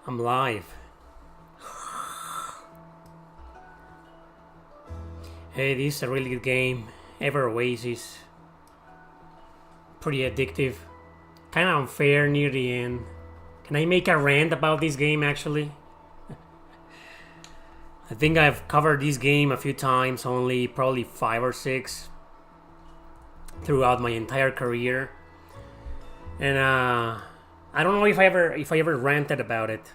I'm live. Hey, this is a really good game. Ever Oasis. Pretty addictive. Kinda unfair near the end. Can I make a rant about this game actually? I think I've covered this game a few times, only probably 5 or 6 throughout my entire career. And I don't know if I ever ranted about it.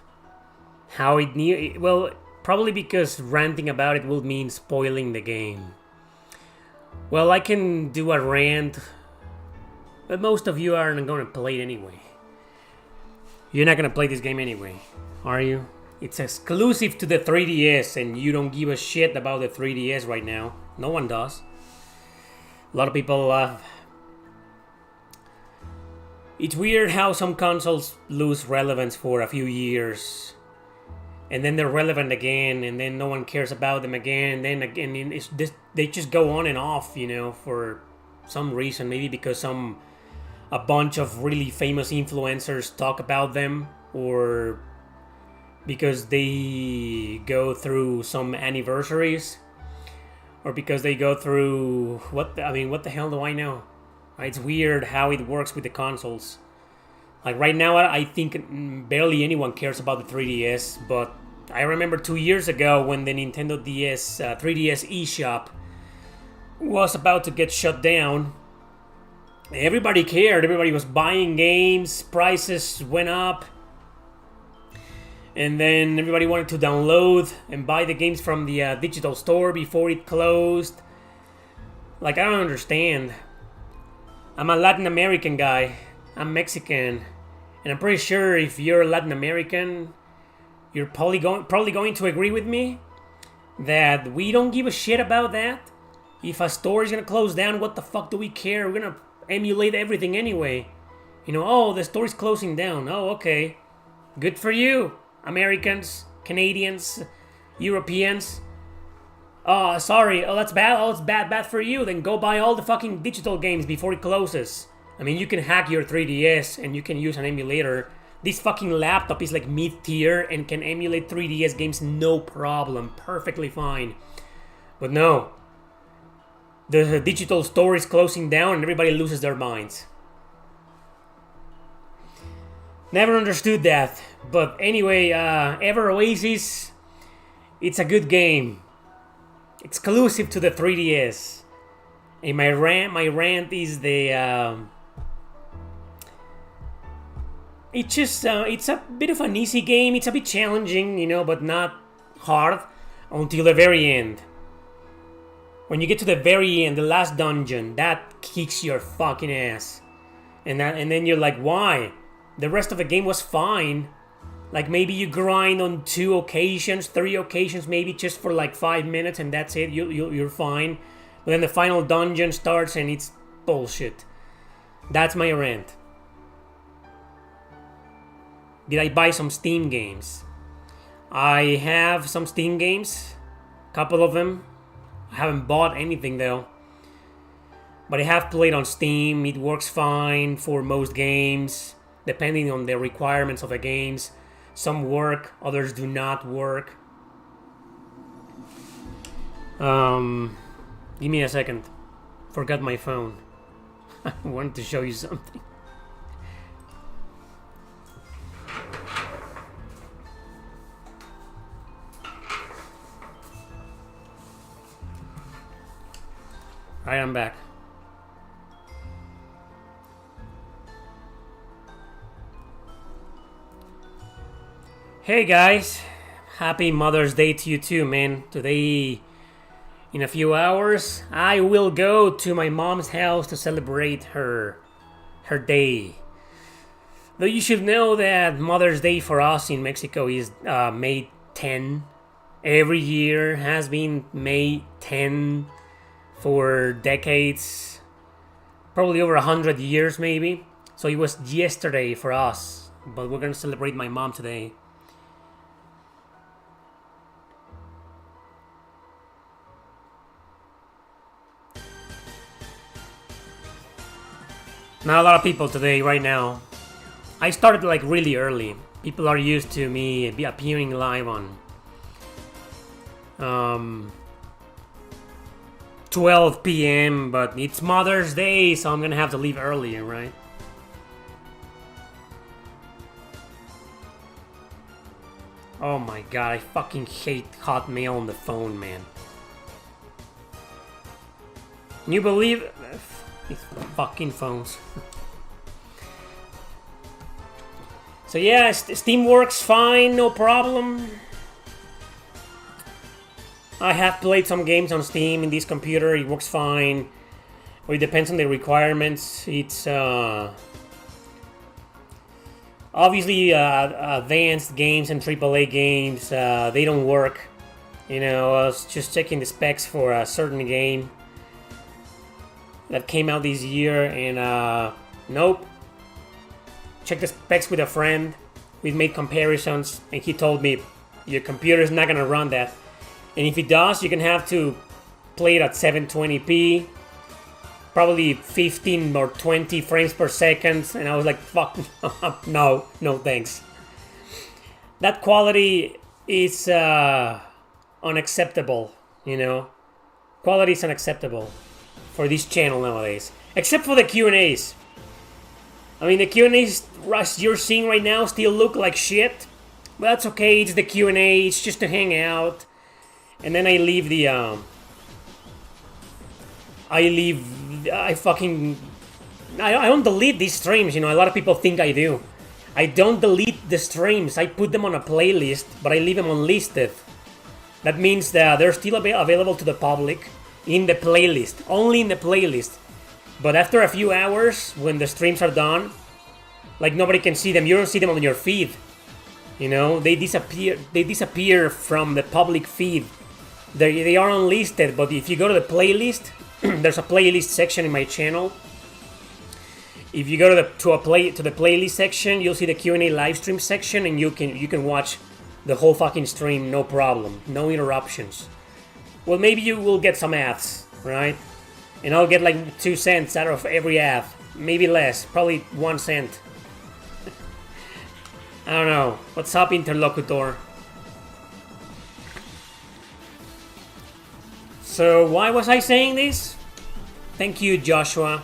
How it well, probably because ranting about it will mean spoiling the game. Well, I can do a rant, but most of you aren't going to play it anyway. You're not going to play this game anyway, are you? It's exclusive to the 3DS, and you don't give a shit about the 3DS right now. No one does. A lot of people It's weird how some consoles lose relevance for a few years, and then they're relevant again, and then no one cares about them again, and then again they just go on and off, you know, for some reason. Maybe because a bunch of really famous influencers talk about them, or because they go through some anniversaries, or because they go through what the hell do I know? It's weird how it works with the consoles. Like right now, I think barely anyone cares about the 3DS, but I remember 2 years ago when the Nintendo DS 3DS eShop was about to get shut down. Everybody cared. Everybody was buying games. Prices went up. And then everybody wanted to download and buy the games from the digital store before it closed. Like, I don't understand. I'm a Latin American guy. I'm Mexican. And I'm pretty sure if you're Latin American, you're probably going to agree with me that we don't give a shit about that. If a store is going to close down, what the fuck do we care? We're going to emulate everything anyway. You know, oh, the store is closing down. Oh, okay. Good for you, Americans, Canadians, Europeans. Oh, sorry. Oh, that's bad. Oh, it's bad for you. Then go buy all the fucking digital games before it closes. I mean, you can hack your 3DS and you can use an emulator. This fucking laptop is like mid-tier and can emulate 3DS games no problem. Perfectly fine. But no. The digital store is closing down and everybody loses their minds. Never understood that. But anyway, Ever Oasis, it's a good game. Exclusive to the 3DS. And my rant is the it's a bit of an easy game. It's a bit challenging, you know, but not hard until the very end. When you get to the very end, the last dungeon, that kicks your fucking ass. And then you're like, why? The rest of the game was fine. Like, maybe you grind on 2 occasions, 3 occasions, maybe just for like 5 minutes, and that's it. You're fine. But then the final dungeon starts, and it's bullshit. That's my rant. Did I buy some Steam games? I have some Steam games. Couple of them. I haven't bought anything, though. But I have played on Steam. It works fine for most games, depending on the requirements of the games. Some work, others do not work. Give me a second. Forgot my phone. I wanted to show you something. Alright, I'm back. Hey guys, happy Mother's Day to you too, man. Today, in a few hours, I will go to my mom's house to celebrate her day. Though you should know that Mother's Day for us in Mexico is May 10. Every year has been May 10 for decades, probably over 100 years maybe. So it was yesterday for us, but we're gonna celebrate my mom today. Not a lot of people today, right now. I started like really early. People are used to me be appearing live on 12 p.m. but it's Mother's Day, so I'm gonna have to leave earlier, right? Oh my god, I fucking hate Hotmail on the phone, man. Can you believe these fucking phones? So yeah, Steam works fine, no problem. I have played some games on Steam in this computer, it works fine. Or it depends on the requirements. It's obviously advanced games and AAA games, they don't work. You know, I was just checking the specs for a certain game that came out this year and nope. Checked the specs with a friend, we made comparisons, and he told me your computer is not gonna run that. And if it does, you're gonna have to play it at 720p, probably 15 or 20 frames per second. And I was like, fuck, no thanks. That quality is unacceptable, you know? Quality is unacceptable for this channel nowadays. Except for the Q&As. I mean, the Q&As you're seeing right now still look like shit. But that's okay, it's the Q&A, it's just to hang out. And then I leave the, I don't delete these streams, you know, a lot of people think I do. I don't delete the streams, I put them on a playlist, but I leave them unlisted. That means that they're still available to the public in the playlist, only in the playlist. But after a few hours, when the streams are done, like nobody can see them, you don't see them on your feed. You know, they disappear from the public feed. They are unlisted, but if you go to the playlist, there's a playlist section in my channel. If you go to the playlist section, you'll see the Q&A live stream section, and you can watch the whole fucking stream, no problem, no interruptions. Well, maybe you will get some ads, right? And I'll get like 2 cents out of every ad, maybe less, probably 1 cent. I don't know. What's up, interlocutor? So why was I saying this? Thank you, Joshua.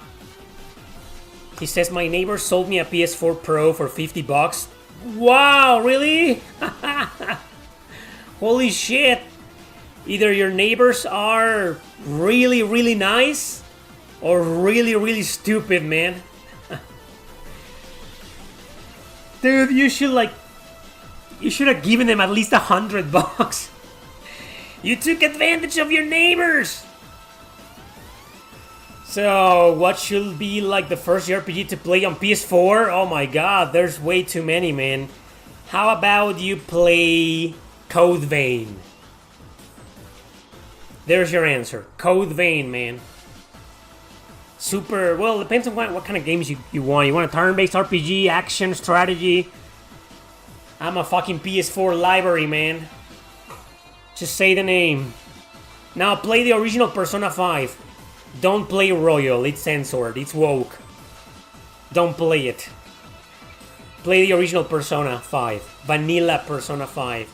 He says my neighbor sold me a PS4 Pro for $50. Wow, really? Holy shit. Either your neighbors are really, really nice or really, really stupid, man. Dude, you should have given them at least $100. You took advantage of your neighbors. So, what should be like the first RPG to play on PS4? Oh my god, there's way too many, man. How about you play Code Vein? There's your answer. Code Vein, man. Super, well, it depends on what kind of games you want. You want a turn-based RPG, action, strategy? I'm a fucking PS4 library, man. Just say the name. Now play the original Persona 5. Don't play Royal, it's censored, it's woke. Don't play it. Play the original Persona 5. Vanilla Persona 5.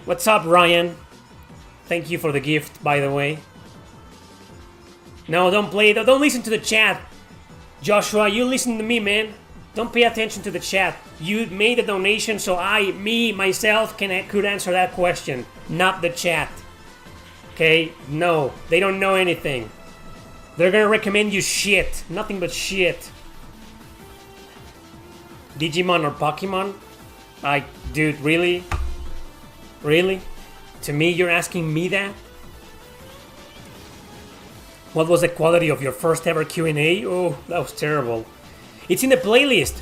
What's up, Ryan? Thank you for the gift, by the way. No, don't play it. Don't listen to the chat. Joshua, you listen to me, man. Don't pay attention to the chat. You made a donation, so myself, could answer that question. Not the chat. Okay? No, they don't know anything. They're gonna recommend you shit. Nothing but shit. Digimon or Pokemon? Dude, really? Really? To me, you're asking me that? What was the quality of your first ever Q&A? Oh, that was terrible. It's in the playlist.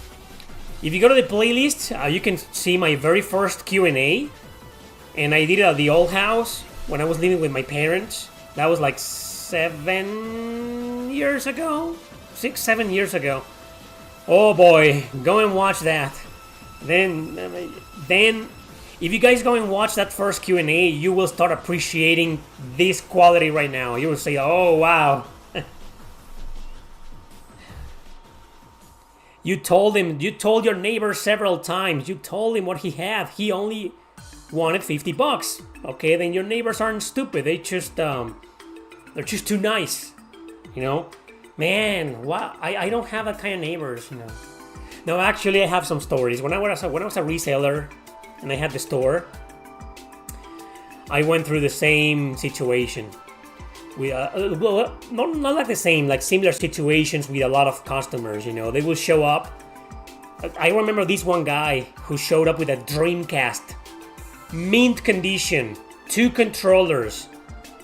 If you go to the playlist, you can see my very first Q&A. And I did it at the old house when I was living with my parents. That was like 7 years ago? 6, 7 years ago. Oh boy, go and watch that. Then, if you guys go and watch that first Q&A, you will start appreciating this quality right now. You will say, oh wow. You told him, you told your neighbor several times, you told him what he had. He only wanted $50. Okay, then your neighbors aren't stupid. They're just too nice. You know? Man, wow, I don't have that kind of neighbors, you know. No, actually, I have some stories. When I was a reseller and I had the store, I went through the same situation. We well, not like the same, like similar situations with a lot of customers. You know, they will show up. I remember this one guy who showed up with a Dreamcast, mint condition, 2 controllers,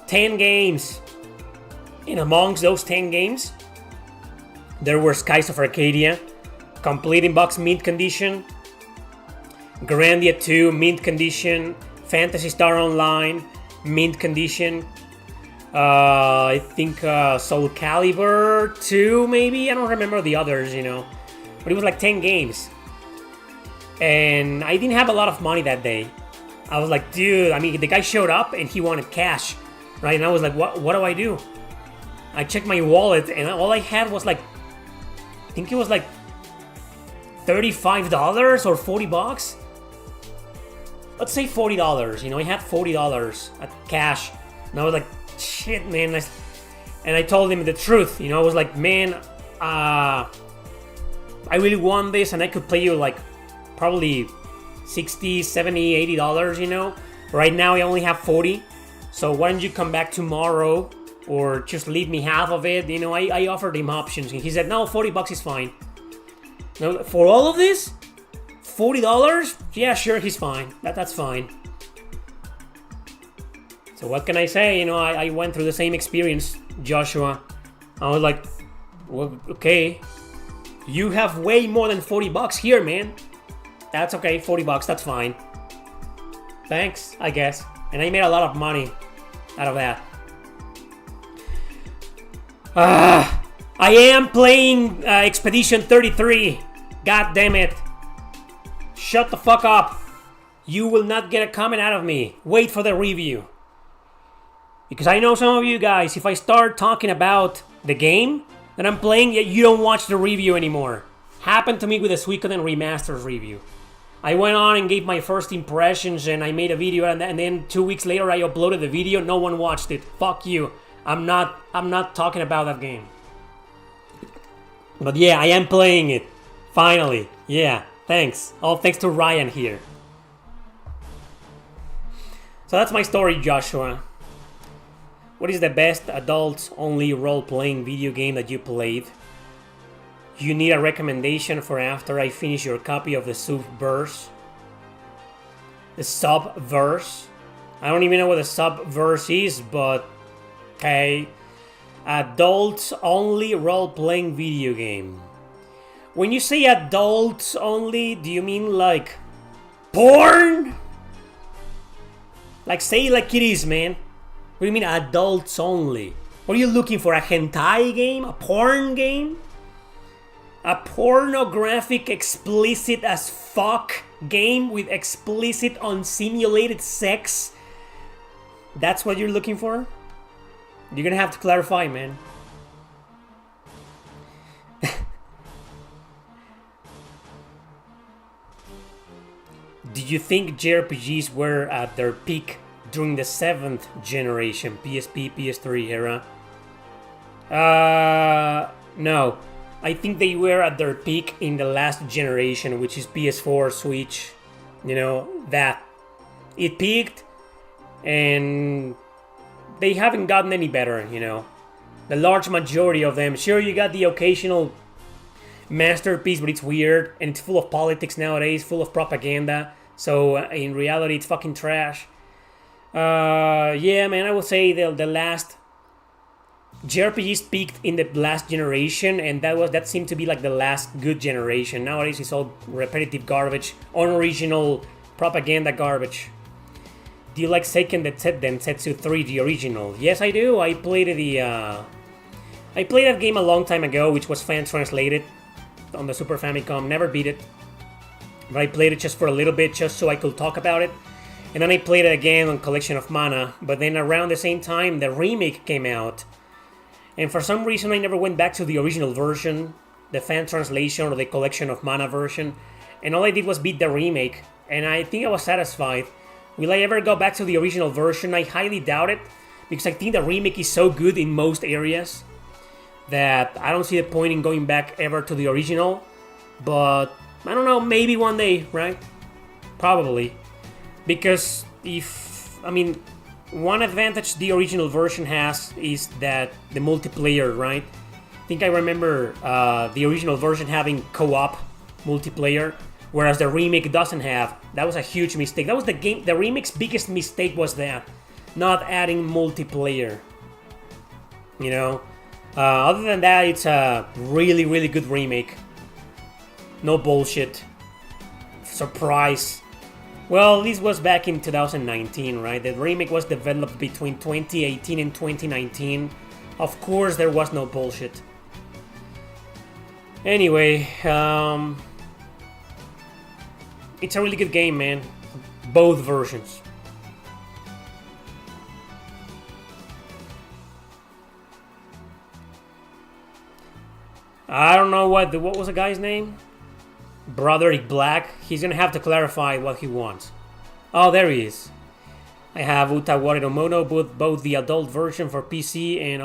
10 games. And amongst those 10 games, there were Skies of Arcadia, complete in box mint condition, Grandia 2 mint condition, Phantasy Star Online mint condition, I think Soul Calibur 2 maybe, I don't remember the others, you know, but it was like 10 games. And I didn't have a lot of money that day. I was like, dude, I mean, the guy showed up and he wanted cash, right? And I was like, what do I do? I checked my wallet and all I had was like, I think it was like $35 or $40. Let's say $40, you know, I had $40 at cash. And I was like, shit, man. And I told him the truth, you know, I was like, man, I really want this and I could pay you like probably $60, $70, $80, you know. Right now I only have 40. So why don't you come back tomorrow or just leave me half of it? You know, I offered him options and he said, no, $40 is fine. No, for all of this? $40? Yeah, sure, he's fine. That's fine. So what can I say? You know, I went through the same experience, Joshua. I was like, well, okay. You have way more than $40 here, man. That's okay, $40, that's fine. Thanks, I guess. And I made a lot of money out of that. I am playing Expedition 33. God damn it. Shut the fuck up. You will not get a comment out of me. Wait for the review. Because I know some of you guys, if I start talking about the game that I'm playing, you don't watch the review anymore. Happened to me with the Suikoden Remasters review. I went on and gave my first impressions and I made a video and then 2 weeks later I uploaded the video. No one watched it. Fuck you. I'm not talking about that game. But yeah, I am playing it. Finally. Yeah, thanks. All thanks to Ryan here. So that's my story, Joshua. What is the best adults-only role-playing video game that you played? You need a recommendation for after I finish your copy of the Subverse? The Subverse? I don't even know what the Subverse is, but... Okay. Adults-only role-playing video game. When you say adults-only, do you mean like... porn? Like, say it like it is, man. What do you mean adults only? What are you looking for? A hentai game? A porn game? A pornographic, explicit as fuck game with explicit, unsimulated sex? That's what you're looking for? You're gonna have to clarify, man. Did you think JRPGs were at their peak during the 7th generation, PSP, PS3 era? No. I think they were at their peak in the last generation, which is PS4, Switch. You know, that. It peaked, and they haven't gotten any better, you know. The large majority of them. Sure, you got the occasional masterpiece, but it's weird, and it's full of politics nowadays, full of propaganda. So, in reality, it's fucking trash. Yeah, man, I would say the last JRPGs peaked in the last generation, and that seemed to be like the last good generation. Nowadays, it's all repetitive garbage, unoriginal propaganda garbage. Do you like Seiken Densetsu 3, the original? Yes, I do. I played that game a long time ago, which was fan translated on the Super Famicom. Never beat it, but I played it just for a little bit, just so I could talk about it. And then I played it again on Collection of Mana, but then around the same time, the remake came out. And for some reason, I never went back to the original version. the fan translation or the collection of mana version, and all I did was beat the remake, and I think I was satisfied. Will I ever go back to the original version? I highly doubt it, because I think the remake is so good in most areas that I don't see the point in going back ever to the original. But I don't know, maybe one day, right? Probably. Because one advantage the original version has is that the multiplayer, right? I think I remember the original version having co-op multiplayer, whereas the remake doesn't have. That was a huge mistake. That was the remake's biggest mistake, was that, not adding multiplayer. You know? Other than that, it's a really, really good remake. No bullshit. Surprise. Well, this was back in 2019, right? The remake was developed between 2018 and 2019. Of course, there was no bullshit. Anyway, it's a really good game, man. Both versions. I don't know what was the guy's name? Broderick Black. He's gonna have to clarify what he wants. Oh, there he is. I have Utawari no Mono, both the adult version for PC and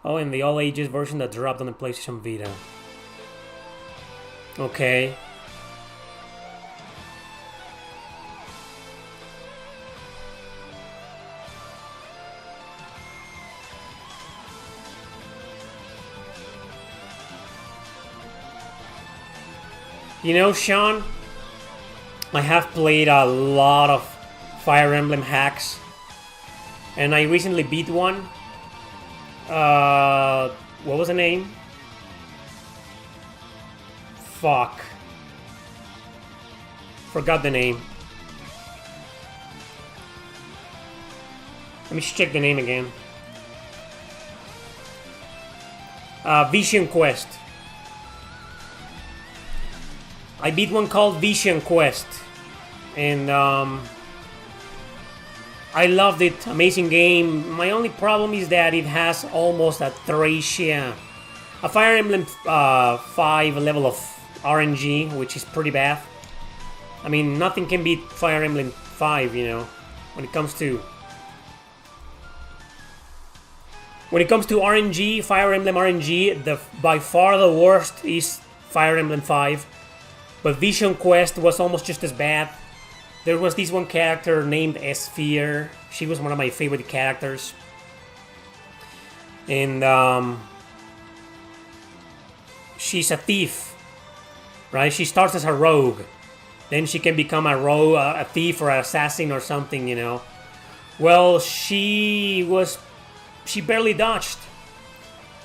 and the all ages version that dropped on the PlayStation Vita. Okay. You know, Sean, I have played a lot of Fire Emblem hacks, and I recently beat one. What was the name? Fuck. Forgot the name. Let me check the name again. Vision Quest. I beat one called Vision Quest, and I loved it. Amazing game. My only problem is that it has almost a Fire Emblem 5 level of RNG, which is pretty bad. I mean, nothing can beat Fire Emblem 5, you know, when it comes to RNG, Fire Emblem RNG. By far the worst is Fire Emblem 5. But Vision Quest was almost just as bad. There was this one character named Sphere. She was one of my favorite characters. And she's a thief, right? She starts as a rogue. Then she can become a thief or an assassin or something, you know. Well, she barely dodged.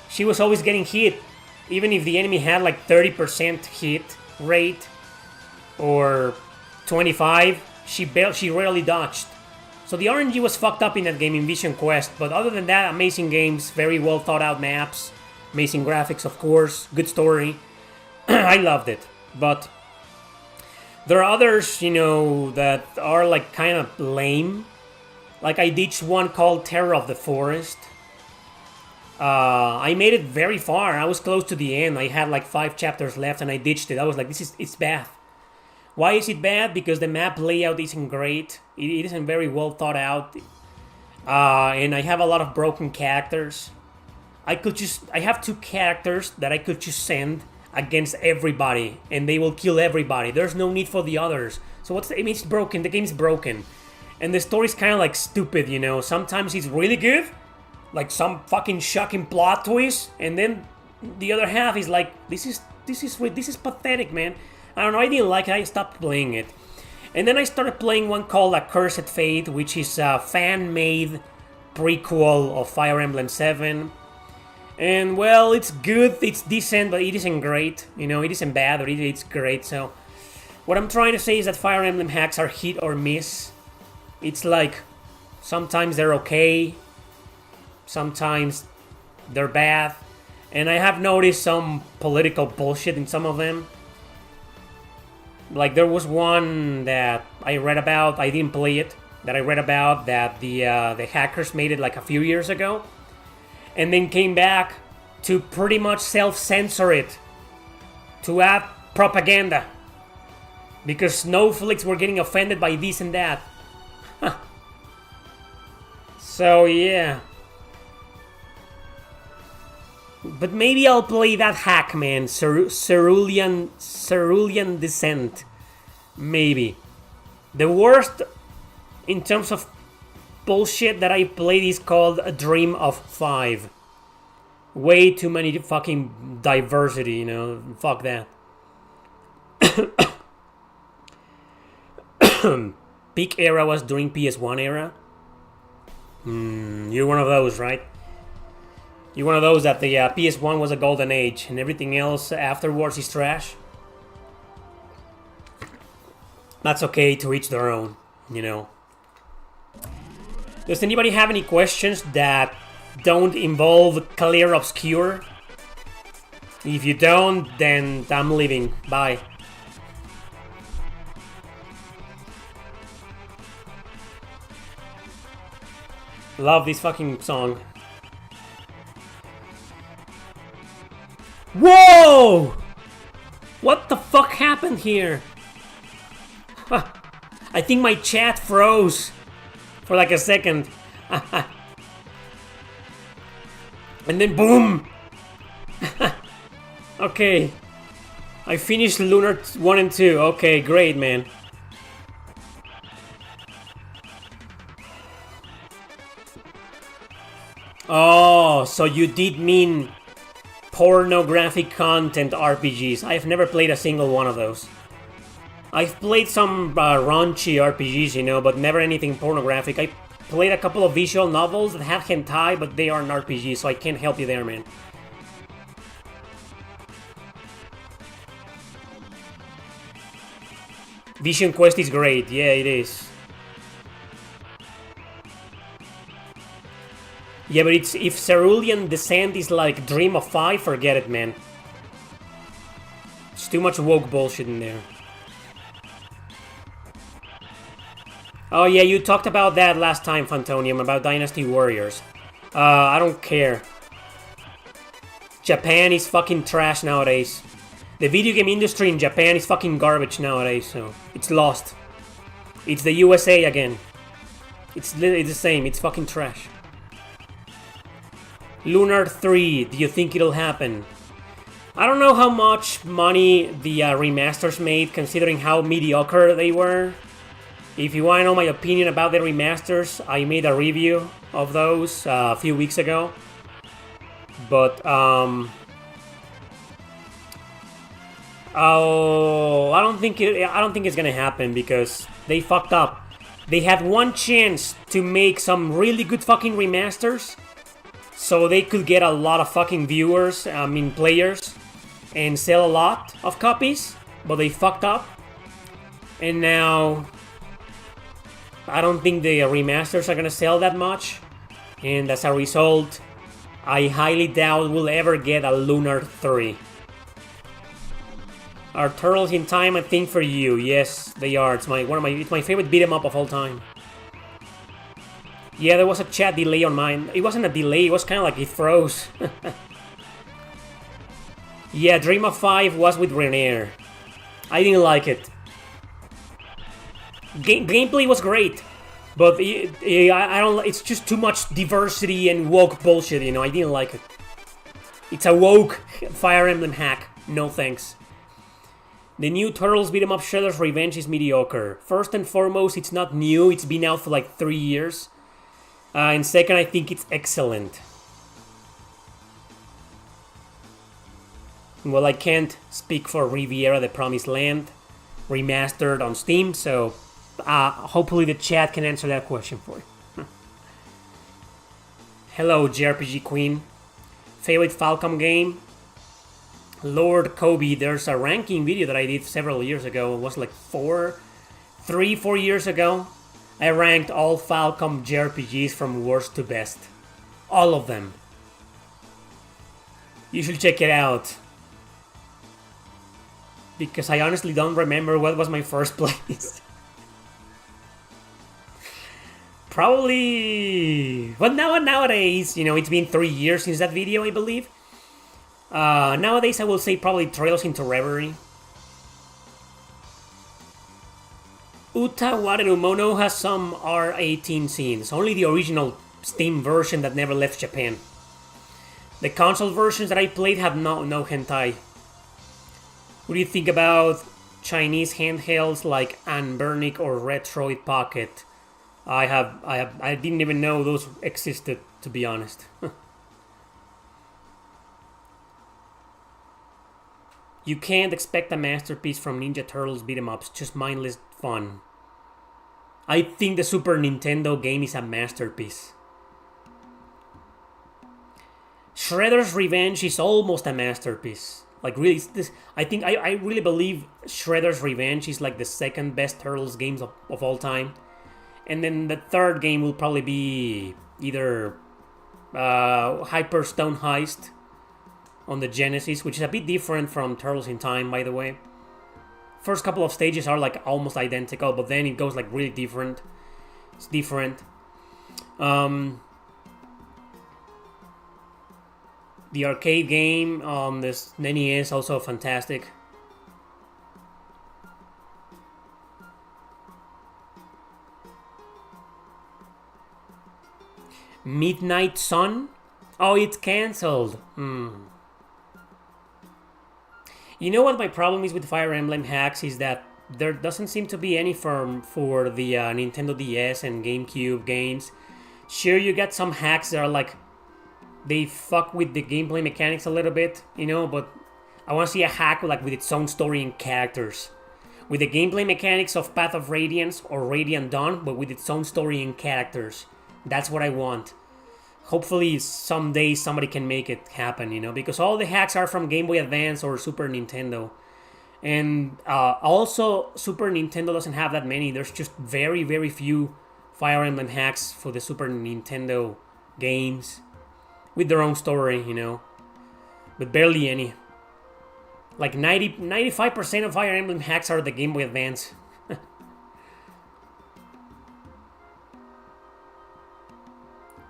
She was always getting hit. Even if the enemy had like 30% hit rate or 25, she rarely dodged. So the RNG was fucked up in that game, in Vision Quest. But other than that, amazing games, very well thought out maps, amazing graphics, of course, good story. I loved it. But there are others, you know, that are like kind of lame. Like I ditched one called Terror of the Forest. I made it very far. I was close to the end. I had like 5 chapters left and I ditched it. I was like, it's bad. Why is it bad? Because the map layout isn't great. It isn't very well thought out. And I have a lot of broken characters. I have 2 characters that I could just send against everybody and they will kill everybody. There's no need for the others. So it's broken. The game's broken. And the story's kind of like stupid, you know. Sometimes it's really good, like some fucking shocking plot twist, and then the other half is like, this is pathetic, man. I don't know, I didn't like it, I stopped playing it. And then I started playing one called Accursed Fate, which is a fan-made prequel of Fire Emblem 7. And well, it's good, it's decent, but it isn't great. You know, it isn't bad, or it's great. So what I'm trying to say is that Fire Emblem hacks are hit or miss. It's like, sometimes they're okay, sometimes they're bad, and I have noticed some political bullshit in some of them. Like there was one that I read about, I didn't play it, that I read about that the hackers made it like a few years ago, and then came back to pretty much self-censor it, to add propaganda, because snowflakes were getting offended by this and that. Huh. So yeah. But maybe I'll play that hack, man. Cerulean Descent. Maybe. The worst in terms of bullshit that I played is called A Dream of Five. Way too many fucking diversity, you know. Fuck that. Peak era was during PS1 era. You're one of those, right? You're one of those that the PS1 was a golden age and everything else afterwards is trash. That's okay, to each their own, you know. Does anybody have any questions that don't involve Clear Obscure? If you don't, then I'm leaving. Bye. Love this fucking song. Whoa! What the fuck happened here? Huh. I think my chat froze for like a second. And then boom! Okay. I finished Lunar 1 and 2. Okay, great, man. Oh, so you did mean pornographic content RPGs. I've never played a single one of those. I've played some raunchy RPGs, you know, but never anything pornographic. I played a couple of visual novels that have hentai, but they aren't RPGs, so I can't help you there, man. Vision Quest is great. Yeah, it is. Yeah, but it's, if Cerulean Descent is like Dream of Five, forget it, man. It's too much woke bullshit in there. Oh yeah, you talked about that last time, Fantonium, about Dynasty Warriors. I don't care. Japan is fucking trash nowadays. The video game industry in Japan is fucking garbage nowadays, so it's lost. It's the USA again. It's the same, it's fucking trash. Lunar 3, do you think it'll happen? I don't know how much money the remasters made, considering how mediocre they were. If you want to know my opinion about the remasters, I made a review of those a few weeks ago. But, oh, I don't think it's gonna happen because they fucked up. They had one chance to make some really good fucking remasters, so they could get a lot of fucking viewers, I mean players, and sell a lot of copies, but they fucked up. And now, I don't think the remasters are gonna sell that much, and as a result, I highly doubt we'll ever get a Lunar 3. Are Turtles in Time a thing for you? Yes, they are. It's my favorite beat 'em up of all time. Yeah, there was a chat delay on mine. It wasn't a delay, it was kind of like it froze. Yeah, Dream of Five was with Renair. I didn't like it. Gameplay was great, but I don't. It's just too much diversity and woke bullshit, you know. I didn't like it. It's a woke Fire Emblem hack. No thanks. The new Turtles beat 'em up Shredder's Revenge is mediocre. First and foremost, it's not new. It's been out for like 3 years. And second, I think it's excellent. Well, I can't speak for Riviera the Promised Land remastered on Steam, so hopefully the chat can answer that question for you. Hello, JRPG Queen. Favorite Falcom game? Lord Kobe, there's a ranking video that I did several years ago. It was like 4 years ago. I ranked all Falcom JRPGs from worst to best. All of them. You should check it out. Because I honestly don't remember what was my first place. Probably... But nowadays, you know, it's been 3 years since that video, I believe. Nowadays, I will say probably Trails into Reverie. Uta Wareru Mono has some R18 scenes, only the original Steam version that never left Japan. The console versions that I played have no hentai. What do you think about Chinese handhelds like Anbernic or Retroid Pocket? I didn't even know those existed, to be honest. You can't expect a masterpiece from Ninja Turtles beat 'em ups, just mindless fun. I think the Super Nintendo game is a masterpiece. Shredder's Revenge is almost a masterpiece. Like really, I really believe Shredder's Revenge is like the second best Turtles games of all time. And then the third game will probably be either Hyper Stone Heist on the Genesis, which is a bit different from Turtles in Time, by the way. First couple of stages are like almost identical, but then it goes like really different. It's different. The arcade game on this NES also fantastic. Midnight Sun? Oh, it's cancelled. You know what my problem is with Fire Emblem hacks is that there doesn't seem to be any firm for the Nintendo DS and GameCube games. Sure, you get some hacks that are like, they fuck with the gameplay mechanics a little bit, you know, but I want to see a hack like with its own story and characters. With the gameplay mechanics of Path of Radiance or Radiant Dawn, but with its own story and characters. That's what I want. Hopefully someday somebody can make it happen, you know, because all the hacks are from Game Boy Advance or Super Nintendo. And also, Super Nintendo doesn't have that many. There's just very, very few Fire Emblem hacks for the Super Nintendo games with their own story, you know, but barely any. Like 95% of Fire Emblem hacks are the Game Boy Advance.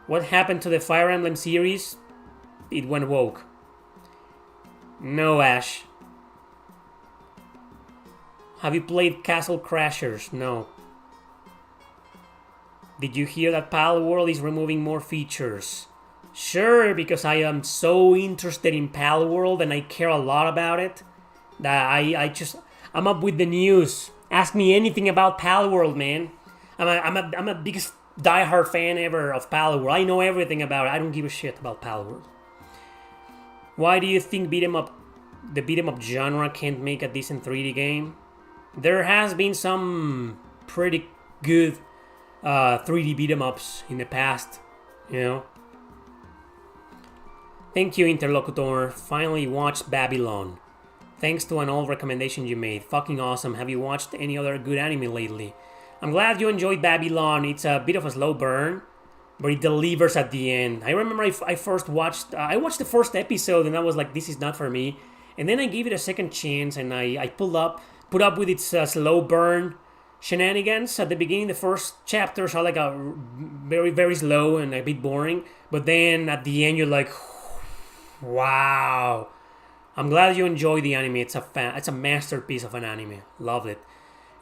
What happened to the Fire Emblem series? It went woke. No, Ash. Have you played Castle Crashers? No. Did you hear that Pal World is removing more features? Sure, because I am so interested in Pal World and I care a lot about it that I'm up with the news. Ask me anything about Pal World, man. I'm a biggest diehard fan ever of Pal World. I know everything about it. I don't give a shit about Pal World. Why do you think the beat 'em up genre can't make a decent 3D game? There has been some pretty good 3D beat 'em ups in the past, you know. Thank you, Interlocutor. Finally watched Babylon. Thanks to an old recommendation you made. Fucking awesome. Have you watched any other good anime lately? I'm glad you enjoyed Babylon. It's a bit of a slow burn, but it delivers at the end. I remember I watched the first episode and I was like, this is not for me. And then I gave it a second chance and I put up with its slow burn shenanigans. At the beginning, the first chapters are like a very, very slow and a bit boring. But then at the end, you're like, wow. I'm glad you enjoyed the anime. It's a masterpiece of an anime. Loved it.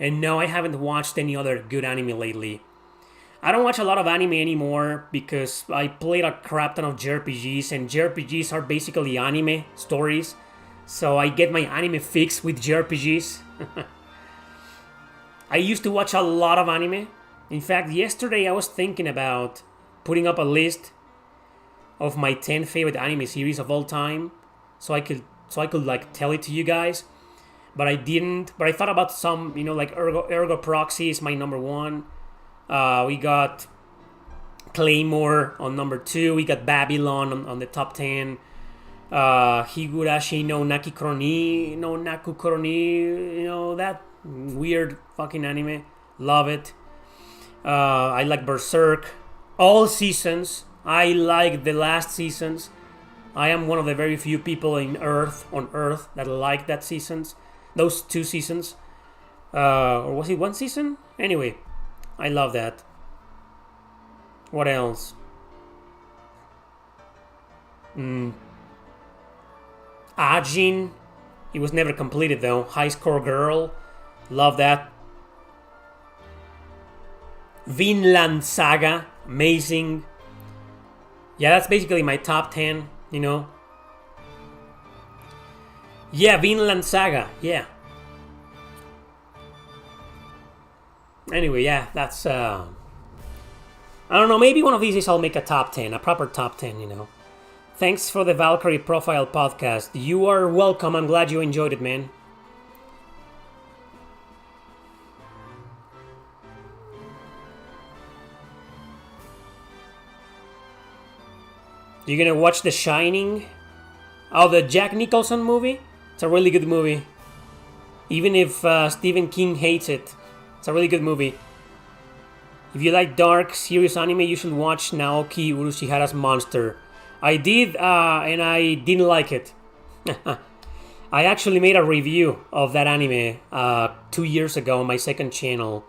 And no, I haven't watched any other good anime lately. I don't watch a lot of anime anymore because I played a crap ton of JRPGs, and JRPGs are basically anime stories. So I get my anime fix with JRPGs. I used to watch a lot of anime. In fact, yesterday I was thinking about putting up a list of my 10 favorite anime series of all time, so I could like tell it to you guys. But I didn't. But I thought about some, you know, like Ergo Proxy is my number 1. We got Claymore on number 2. We got Babylon on the top 10. Higurashi no Naku Koroni, you know, that weird fucking anime. Love it. I like Berserk. All seasons. I like the last seasons. I am one of the very few people on Earth that like that seasons. Those 2 seasons. Or was it 1 season? Anyway, I love that. What else? Ajin. It was never completed though. High Score Girl. Love that. Vinland Saga. Amazing. Yeah, that's basically my top 10, you know. Yeah, Vinland Saga. Yeah. Anyway, yeah, that's I don't know, maybe one of these days I'll make a top 10, a proper top 10, you know. Thanks for the Valkyrie Profile podcast. You are welcome. I'm glad you enjoyed it, man. You gonna watch The Shining? Oh, the Jack Nicholson movie? It's a really good movie. Even if Stephen King hates it. It's a really good movie. If you like dark, serious anime, you should watch Naoki Urushihara's Monster. I did, and I didn't like it. I actually made a review of that anime 2 years ago on my second channel.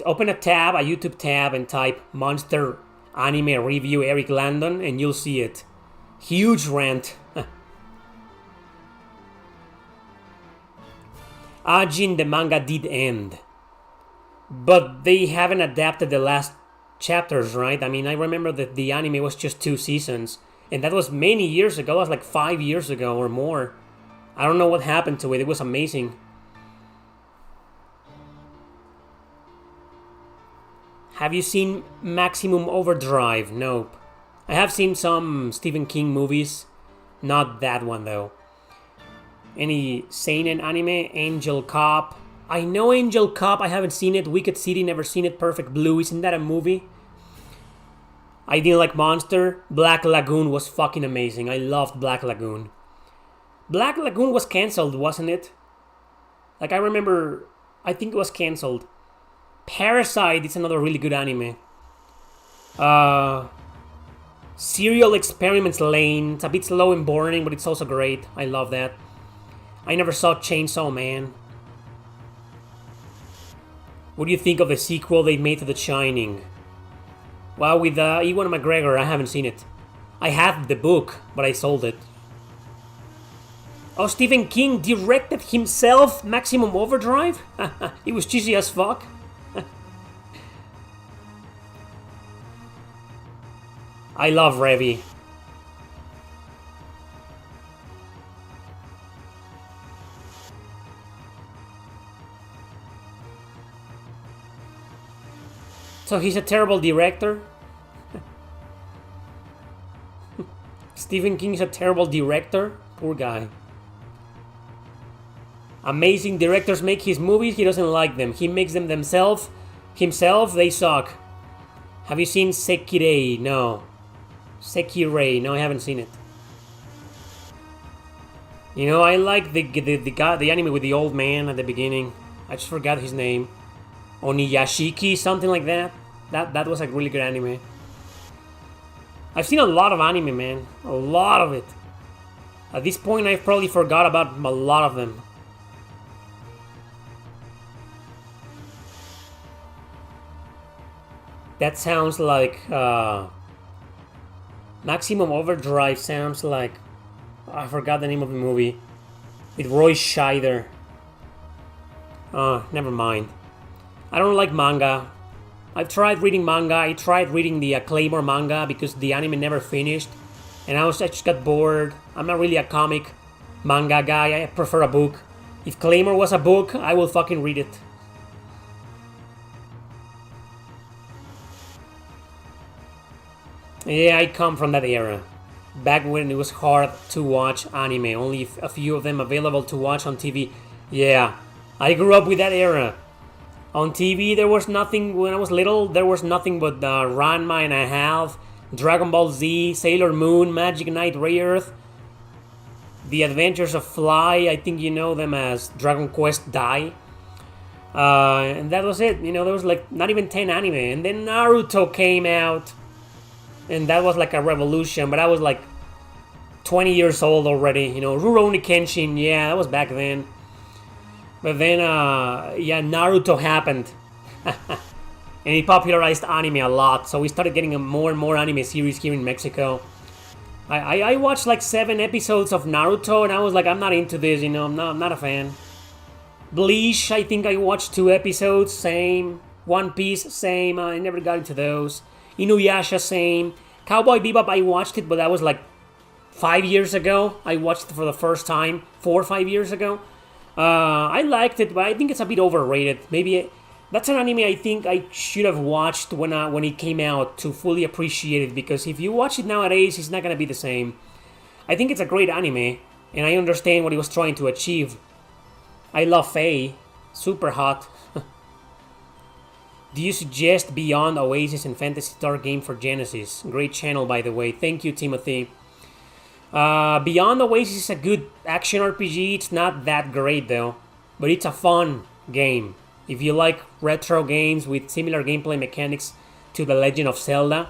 Open a tab, a YouTube tab, and type Monster Anime Review Eric Landon, and you'll see it. Huge rant. Ajin, the manga did end. But they haven't adapted the last chapters, right? I mean, I remember that the anime was just 2 seasons. And that was many years ago. That was like 5 years ago or more. I don't know what happened to it. It was amazing. Have you seen Maximum Overdrive? Nope. I have seen some Stephen King movies. Not that one, though. Any seinen anime? Angel Cop. I know Angel Cop. I haven't seen it. Wicked City, never seen it. Perfect Blue. Isn't that a movie? I didn't like Monster. Black Lagoon was fucking amazing. I loved Black Lagoon. Black Lagoon was cancelled, wasn't it? Like, I remember... I think it was cancelled. Parasite is another really good anime. Serial Experiments Lane. It's a bit slow and boring, but it's also great. I love that. I never saw Chainsaw Man. What do you think of the sequel they made to The Shining? Well, with Ewan McGregor, I haven't seen it. I had the book, but I sold it. Oh, Stephen King directed himself Maximum Overdrive? It was cheesy as fuck. I love Revy. So he's a terrible director? Stephen King's a terrible director? Poor guy. Amazing directors make his movies, he doesn't like them. He makes them himself, they suck. Have you seen Sekirei? No. Sekirei, no, I haven't seen it. You know, I like the guy, the anime with the old man at the beginning. I just forgot his name. Oniyashiki, something like that. That was a really good anime. I've seen a lot of anime, man. A lot of it. At this point, I've probably forgot about a lot of them. That sounds like... Maximum Overdrive sounds like... I forgot the name of the movie. With Roy Scheider. Never mind. I don't like manga. I've tried reading manga. I tried reading the Claymore manga because the anime never finished. And I just got bored. I'm not really a comic manga guy. I prefer a book. If Claymore was a book, I will fucking read it. Yeah, I come from that era. Back when it was hard to watch anime. Only a few of them available to watch on TV. Yeah, I grew up with that era. On TV, there was nothing, when I was little, there was nothing but Ranma and a half, Dragon Ball Z, Sailor Moon, Magic Knight, Ray Earth, The Adventures of Fly, I think you know them as Dragon Quest Dai. And that was it, you know, there was like not even 10 anime. And then Naruto came out, and that was like a revolution, but I was like 20 years old already, you know. Rurouni Kenshin, yeah, that was back then. But then, yeah, Naruto happened. And he popularized anime a lot. So we started getting more and more anime series here in Mexico. I watched like 7 episodes of Naruto and I was like, I'm not into this, I'm not a fan. Bleach, I think I watched 2 episodes, same. One Piece, same. I never got into those. Inuyasha, same. Cowboy Bebop, I watched it, but that was like 5 years ago. I watched it for the first time 4 or 5 years ago. I liked it, but I think it's a bit overrated. Maybe that's an anime I think I should have watched when it came out to fully appreciate it. Because if you watch it nowadays, it's not gonna be the same. I think it's a great anime, and I understand what he was trying to achieve. I love Faye, super hot. Do you suggest Beyond Oasis and Phantasy Star game for Genesis? Great channel, by the way. Thank you, Timothy. Beyond Oasis is a good action RPG. It's not that great, though. But it's a fun game. If you like retro games with similar gameplay mechanics to The Legend of Zelda,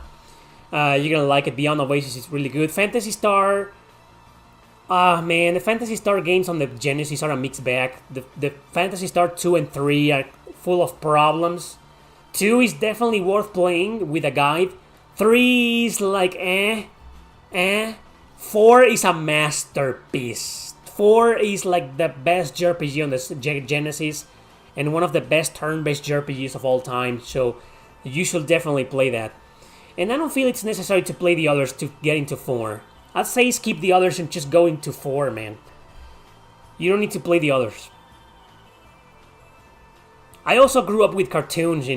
you're gonna like it. Beyond Oasis is really good. Phantasy Star... man, the Phantasy Star games on the Genesis are a mixed bag. The Phantasy Star 2 and 3 are full of problems. 2 is definitely worth playing with a guide. 3 is like 4 is a masterpiece. 4 is like the best JRPG on the Genesis and one of the best turn-based JRPGs of all time. So you should definitely play that. And I don't feel it's necessary to play the others to get into 4. I'd say skip the others and just go into 4, man. You don't need to play the others. I also grew up with cartoons,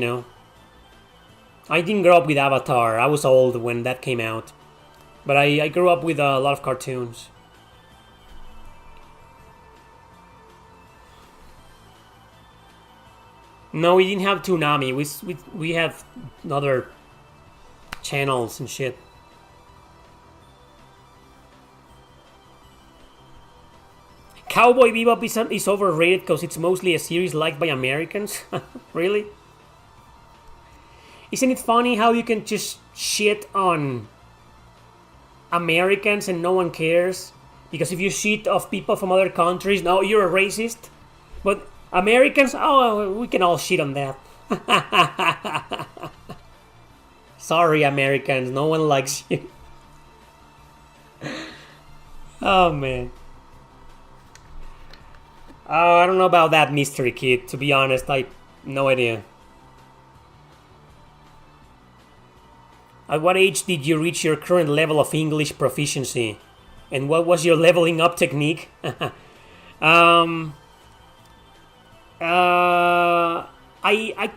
I didn't grow up with Avatar. I was old when that came out. But I grew up with a lot of cartoons. No, we didn't have Toonami. We have other channels and shit. Cowboy Bebop is overrated because it's mostly a series liked by Americans. Really? Isn't it funny how you can just shit on Americans and no one cares? Because if you shit of people from other countries, no, you're a racist. But Americans, oh, we can all shit on that. Sorry, Americans, no one likes you. Oh, man. Oh, I don't know about that, Mystery Kid. To be honest, I no idea. At what age did you reach your current level of English proficiency? And what was your leveling up technique? I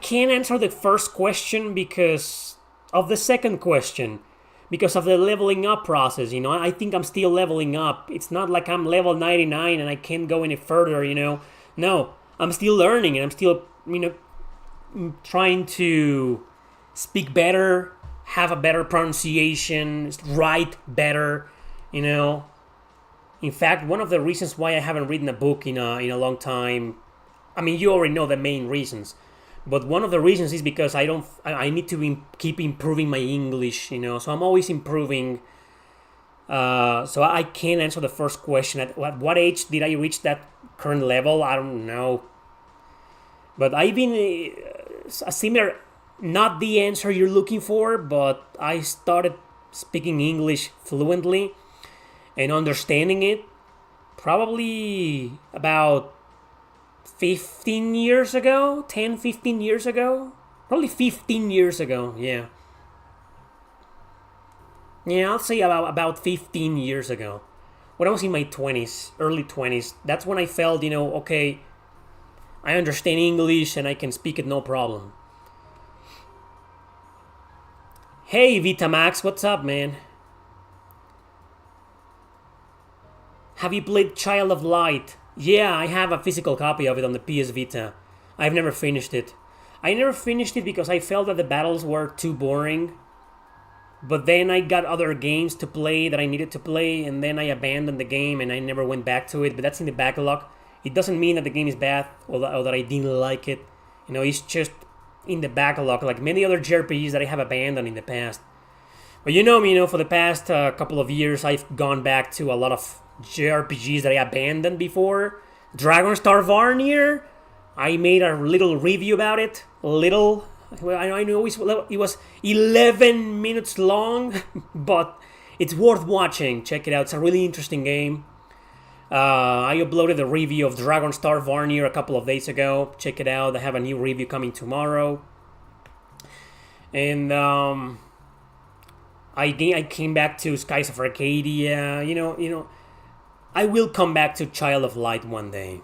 can't answer the first question because of the second question. Because of the leveling up process, I think I'm still leveling up. It's not like I'm level 99 and I can't go any further, No, I'm still learning and I'm still, trying to speak better, have a better pronunciation, write better, In fact, one of the reasons why I haven't written a book in a long time, you already know the main reasons. But one of the reasons is because I need to keep improving my English, So I'm always improving. So I can't answer the first question. At what age did I reach that current level? I don't know. But I've been a similar, not the answer you're looking for, but I started speaking English fluently and understanding it probably about 15 years ago, 10, 15 years ago, probably 15 years ago, yeah. Yeah, I'll say about 15 years ago. When I was in my 20s, early 20s, that's when I felt, okay, I understand English and I can speak it no problem. Hey, Vitamax, what's up, man? Have you played Child of Light? Yeah, I have a physical copy of it on the PS Vita. I've never finished it. I never finished it because I felt that the battles were too boring. But then I got other games to play that I needed to play, and then I abandoned the game and I never went back to it. But that's in the backlog. It doesn't mean that the game is bad or that I didn't like it. It's just in the backlog, like many other JRPGs that I have abandoned in the past. But for the past couple of years, I've gone back to a lot of JRPGs that I abandoned before. Dragon Star Varnier, I made a little review about it. I know it was 11 minutes long, but It's worth watching. Check it out. It's a really interesting game. I uploaded a review of Dragon Star Varnier a couple of days ago. Check it out. I have a new review coming tomorrow. And I came back to Skies of Arcadia. You know, I will come back to Child of Light one day.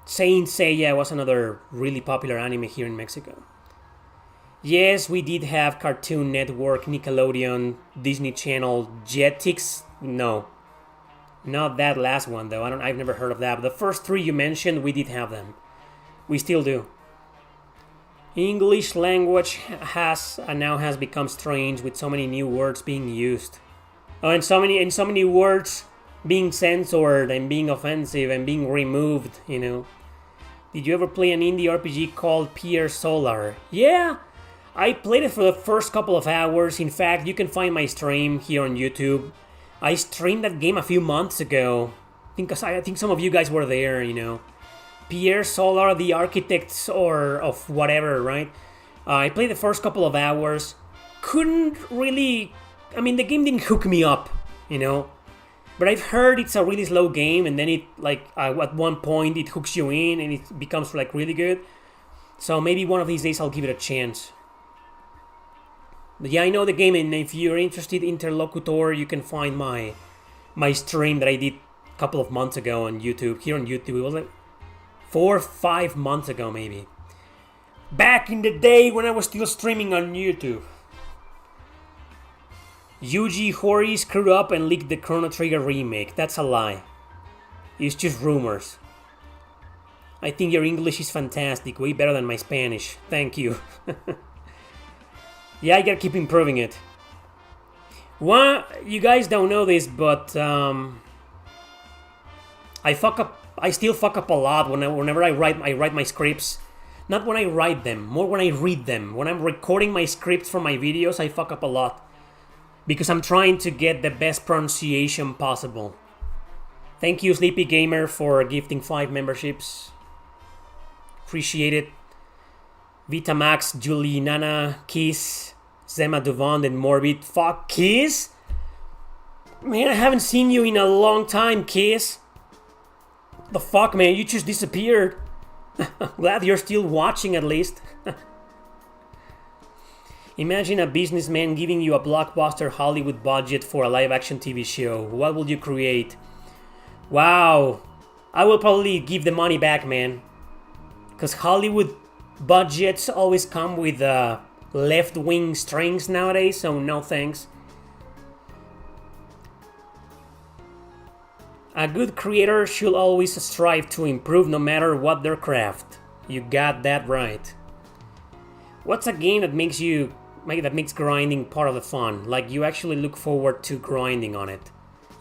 Saint Seiya was another really popular anime here in Mexico. Yes, we did have Cartoon Network, Nickelodeon, Disney Channel, Jetix. No, not that last one though. I've never heard of that. But the first three you mentioned, we did have them. We still do. English language now has become strange with so many new words being used. Oh, and so many words being censored and being offensive and being removed. You know. Did you ever play an indie RPG called Pier Solar? Yeah. I played it for the first couple of hours. In fact, you can find my stream here on YouTube. I streamed that game a few months ago. I think some of you guys were there, you know. Pierre Solar, the architects or of whatever, right? I played the first couple of hours. Couldn't really... I mean, the game didn't hook me up, you know. But I've heard it's a really slow game and then it, like, at one point it hooks you in and it becomes, like, really good. So maybe one of these days I'll give it a chance. But yeah, I know the game, and if you're interested, Interlocutor, you can find my stream that I did a couple of months ago on YouTube. Here on YouTube, it was like 4 or 5 months ago, maybe. Back in the day when I was still streaming on YouTube. Yuji Horii screwed up and leaked the Chrono Trigger remake. That's a lie. It's just rumors. I think your English is fantastic, way better than my Spanish. Thank you. Yeah, I gotta keep improving it. Well, you guys don't know this, but I still fuck up a lot whenever I write my scripts. Not when I write them, more when I read them. When I'm recording my scripts for my videos, I fuck up a lot. Because I'm trying to get the best pronunciation possible. Thank you, Sleepy Gamer, for gifting 5 memberships. Appreciate it. Vitamax, Julie, Nana, Kiss, Zema Duvand, and Morbid. Fuck, Kiss? Man, I haven't seen you in a long time, Kiss. The fuck, man? You just disappeared. Glad you're still watching, at least. Imagine a businessman giving you a blockbuster Hollywood budget for a live-action TV show. What would you create? Wow. I will probably give the money back, man. Because Hollywood budgets always come with left-wing strings nowadays, so no thanks. A good creator should always strive to improve no matter what their craft. You got that right. What's a game that makes grinding part of the fun? Like you actually look forward to grinding on it.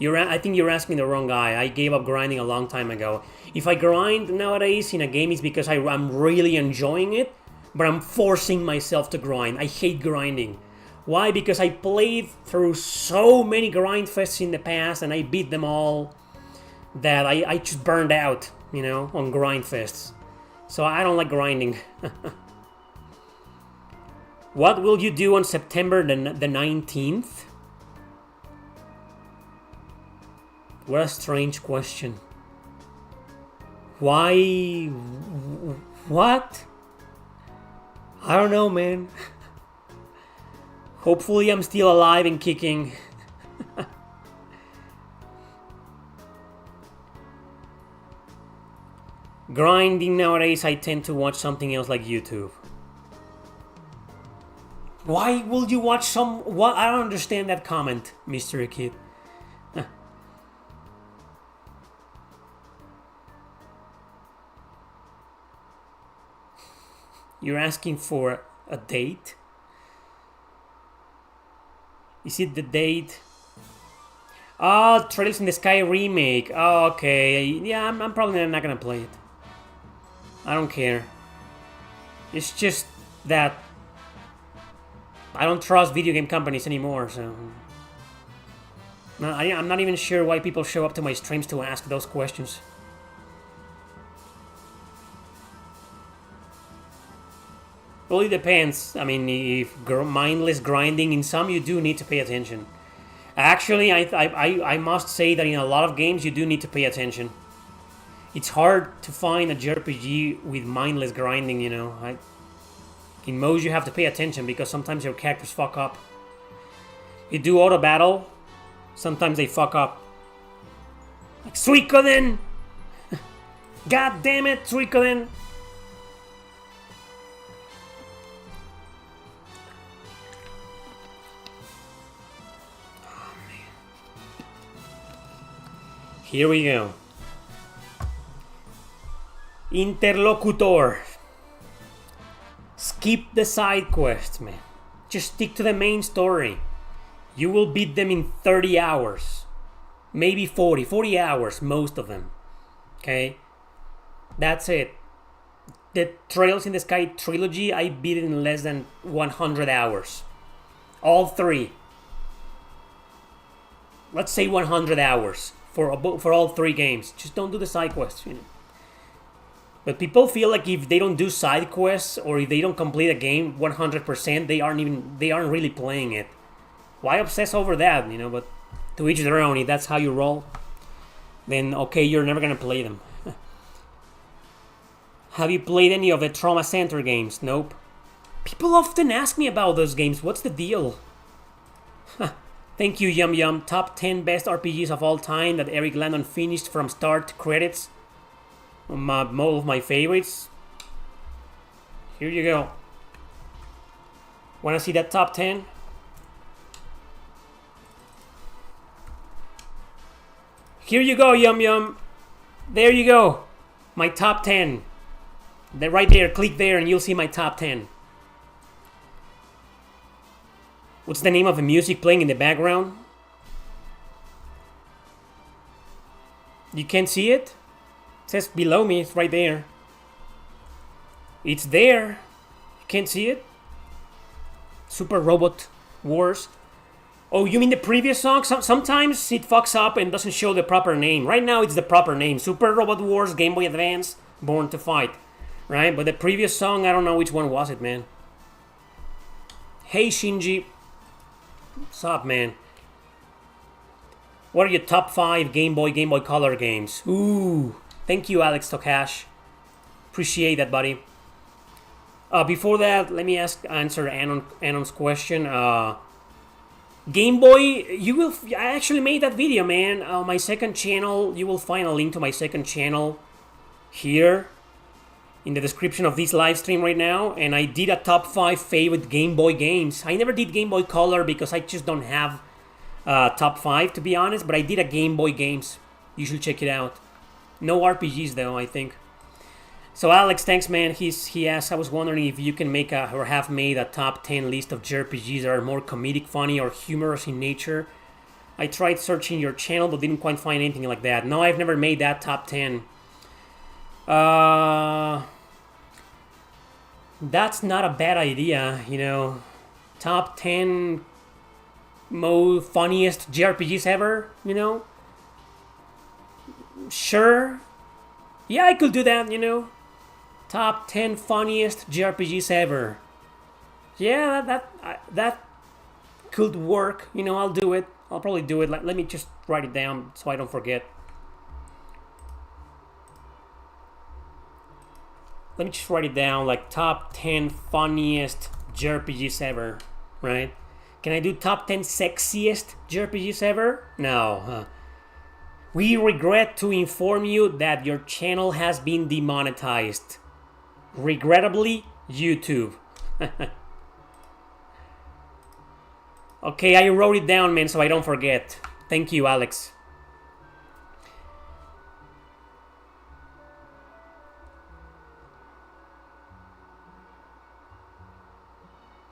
I think you're asking the wrong guy. I gave up grinding a long time ago. If I grind nowadays in a game, it's because I'm really enjoying it, but I'm forcing myself to grind. I hate grinding. Why? Because I played through so many grind fests in the past and I beat them all that I just burned out, you know, on grind fests. So I don't like grinding. What will you do on September the 19th? What a strange question. Why? What? I don't know, man. Hopefully I'm still alive and kicking. Grinding nowadays, I tend to watch something else like YouTube. Why will you watch what? I don't understand that comment, Mr. Kid. You're asking for a date? Is it the date? Oh, Trails in the Sky remake. Oh, okay. Yeah, I'm probably not gonna play it. I don't care. It's just that I don't trust video game companies anymore, so... I'm not even sure why people show up to my streams to ask those questions. Totally depends. I mean, if mindless grinding, in some you do need to pay attention. Actually, I must say that in a lot of games you do need to pay attention. It's hard to find a JRPG with mindless grinding, you know. In most you have to pay attention because sometimes your characters fuck up. You do auto battle, sometimes they fuck up. Like Suikoden! God damn it, Suikoden! Oh, man. Here we go. Interlocutor. Skip the side quests, man. Just stick to the main story. You will beat them in 30 hours. Maybe 40 hours, most of them. Okay? That's it. The Trails in the Sky trilogy, I beat it in less than 100 hours. All three. Let's say 100 hours for all three games. Just don't do the side quests, you know. But people feel like if they don't do side quests or if they don't complete a game 100%, they aren't really playing it. Why obsess over that, you know? But to each their own. If that's how you roll, then okay, you're never gonna play them. Have you played any of the Trauma Center games? Nope. People often ask me about those games. What's the deal? Thank you, Yum Yum. Top 10 best RPGs of all time that Eric Landon finished from start to credits. All of my favorites. Here you go. Wanna see that top 10? Here you go, Yum Yum. There you go. My top 10. They're right there. Click there and you'll see my top 10. What's the name of the music playing in the background? You can't see it? It says below me. It's right there. It's there. You can't see it? Super Robot Wars. Oh, you mean the previous song? Sometimes it fucks up and doesn't show the proper name. Right now it's the proper name. Super Robot Wars, Game Boy Advance, Born to Fight. Right? But the previous song, I don't know which one was it, man. Hey, Shinji. What's up, man? What are your top 5 Game Boy Color games? Ooh. Thank you, Alex Tokash. Appreciate that, buddy. Before that, let me answer Anon's question. Game Boy, I actually made that video, man. My second channel, you will find a link to my second channel here in the description of this live stream right now. And I did a top 5 favorite Game Boy games. I never did Game Boy Color because I just don't have top 5, to be honest. But I did a Game Boy games. You should check it out. No RPGs though, I think. So Alex, thanks, man. He asked, I was wondering if you can make or have made a top 10 list of JRPGs that are more comedic, funny, or humorous in nature. I tried searching your channel, but didn't quite find anything like that. No, I've never made that top 10. That's not a bad idea, you know. Top 10 most funniest JRPGs ever, you know. Sure. Yeah, I could do that, you know. Top 10 funniest JRPGs ever. Yeah, that could work. You know, I'll do it. I'll probably do it. Let me just write it down so I don't forget. Let me just write it down, like top 10 funniest JRPGs ever, right? Can I do top 10 sexiest JRPGs ever? No, huh? We regret to inform you that your channel has been demonetized. Regrettably, YouTube. Okay, I wrote it down, man, so I don't forget. Thank you, Alex.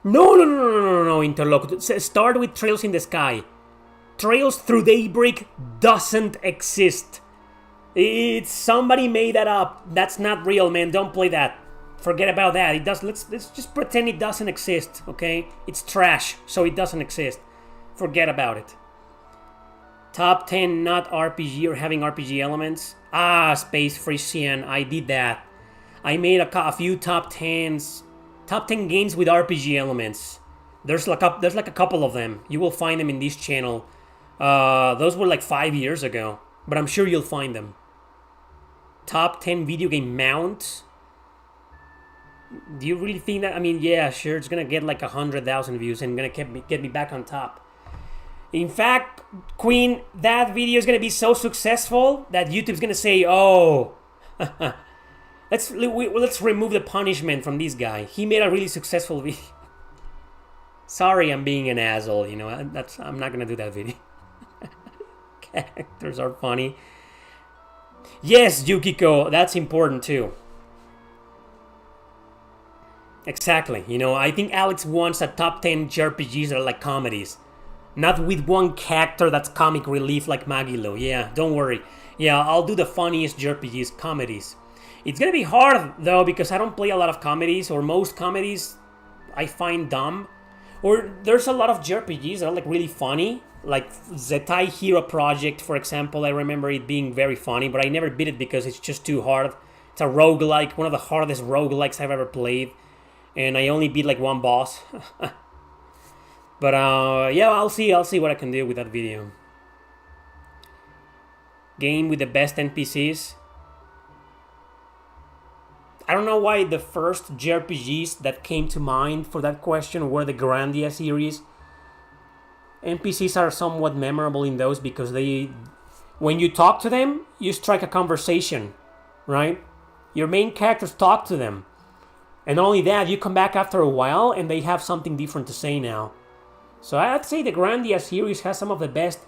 No, Interlocutor. Start with Trails in the Sky. Trails Through Daybreak doesn't exist. It's somebody made that up. That's not real, man. Don't play that. Forget about that. It does. Let's just pretend it doesn't exist, okay? It's trash, so it doesn't exist. Forget about it. Top 10 not RPG or having RPG elements. Space Frisian. I did that. I made a few top 10s Top 10 games with RPG elements. There's like a couple of them. You will find them in this channel. Those were like 5 years ago, but I'm sure you'll find them. Top 10 video game mounts. Do you really think that? I mean, yeah, sure, it's gonna get like 100,000 views and gonna get me back on top. In fact, Queen, that video is gonna be so successful that YouTube's gonna say, "Oh, let's remove the punishment from this guy. He made a really successful video." Sorry, I'm being an asshole. You know, I'm not gonna do that video. Characters are funny. Yes, Yukiko, that's important too. Exactly. You know, I think Alex wants a top 10 JRPGs that are like comedies. Not with one character that's comic relief like Magilo. Yeah, don't worry. Yeah, I'll do the funniest JRPGs, comedies. It's gonna be hard though because I don't play a lot of comedies, or most comedies I find dumb. Or there's a lot of JRPGs that are like really funny. Like Zetai Hero Project, for example. I remember it being very funny, but I never beat it because it's just too hard. It's a roguelike, one of the hardest roguelikes I've ever played. And I only beat like one boss. But yeah, I'll see what I can do with that video. Game with the best NPCs. I don't know why the first JRPGs that came to mind for that question were the Grandia series. NPCs are somewhat memorable in those because when you talk to them, you strike a conversation, right? Your main characters talk to them. And not only that, you come back after a while and they have something different to say now. So I'd say the Grandia series has some of the best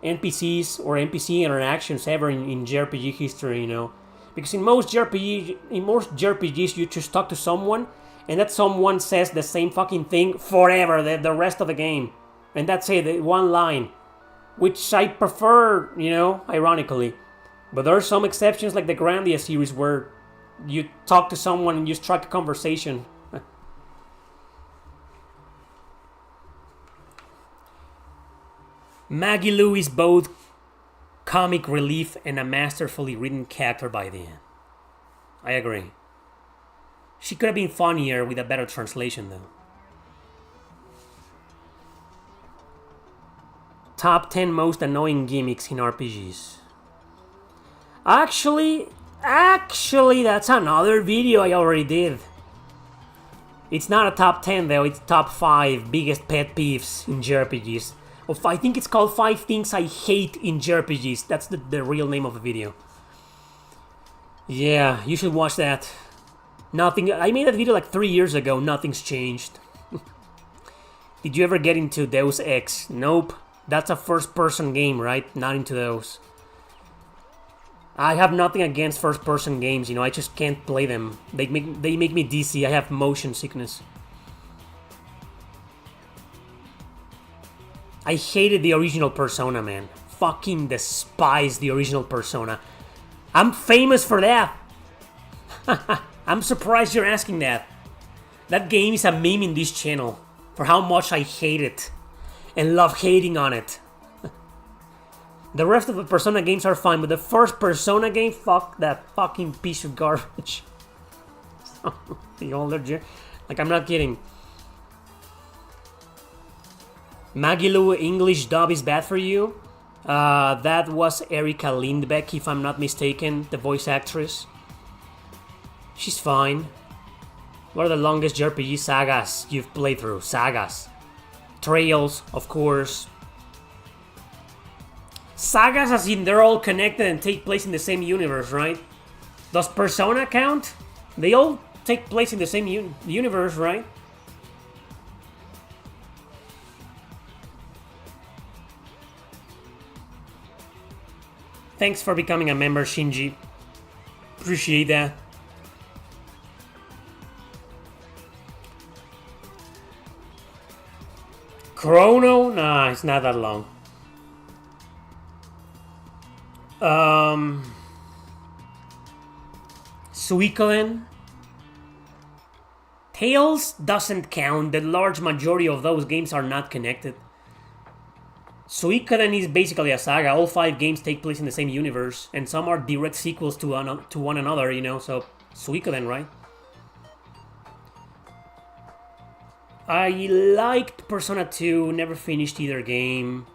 NPCs or NPC interactions ever in JRPG history, you know. Because in most JRPGs, you just talk to someone and that someone says the same fucking thing forever, the rest of the game. And that's it, one line. Which I prefer, you know, ironically. But there are some exceptions like the Grandia series where you talk to someone and you strike a conversation. Magilu is both comic relief and a masterfully written character by the end. I agree. She could have been funnier with a better translation though. Top 10 most annoying gimmicks in RPGs. Actually, that's another video I already did. It's not a top 10 though, it's top 5 biggest pet peeves in JRPGs. I think it's called 5 things I hate in JRPGs. That's the real name of the video. Yeah, you should watch that. I made that video like 3 years ago, nothing's changed. Did you ever get into Deus Ex? Nope. That's a first-person game, right? Not into those. I have nothing against first-person games, you know, I just can't play them. They make me dizzy, I have motion sickness. I hated the original Persona, man. Fucking despise the original Persona. I'm famous for that. I'm surprised you're asking that. That game is a meme in this channel for how much I hate it and love hating on it. The rest of the Persona games are fine, but the first Persona game, fuck that fucking piece of garbage. The older, like, I'm not kidding. Magilu English dub is bad for you. That was Erika Lindbeck, if I'm not mistaken, the voice actress. She's fine. What are the longest JRPG sagas you've played through? Sagas. Trails, of course. Sagas as in they're all connected and take place in the same universe, right? Does Persona count? They all take place in the same universe, right? Thanks for becoming a member, Shinji. Appreciate that. Chrono? Nah, it's not that long. Suikoden? Tales doesn't count. The large majority of those games are not connected. Suikoden is basically a saga. All 5 games take place in the same universe, and some are direct sequels to one another, you know, so Suikoden, right? I liked Persona 2, never finished either game.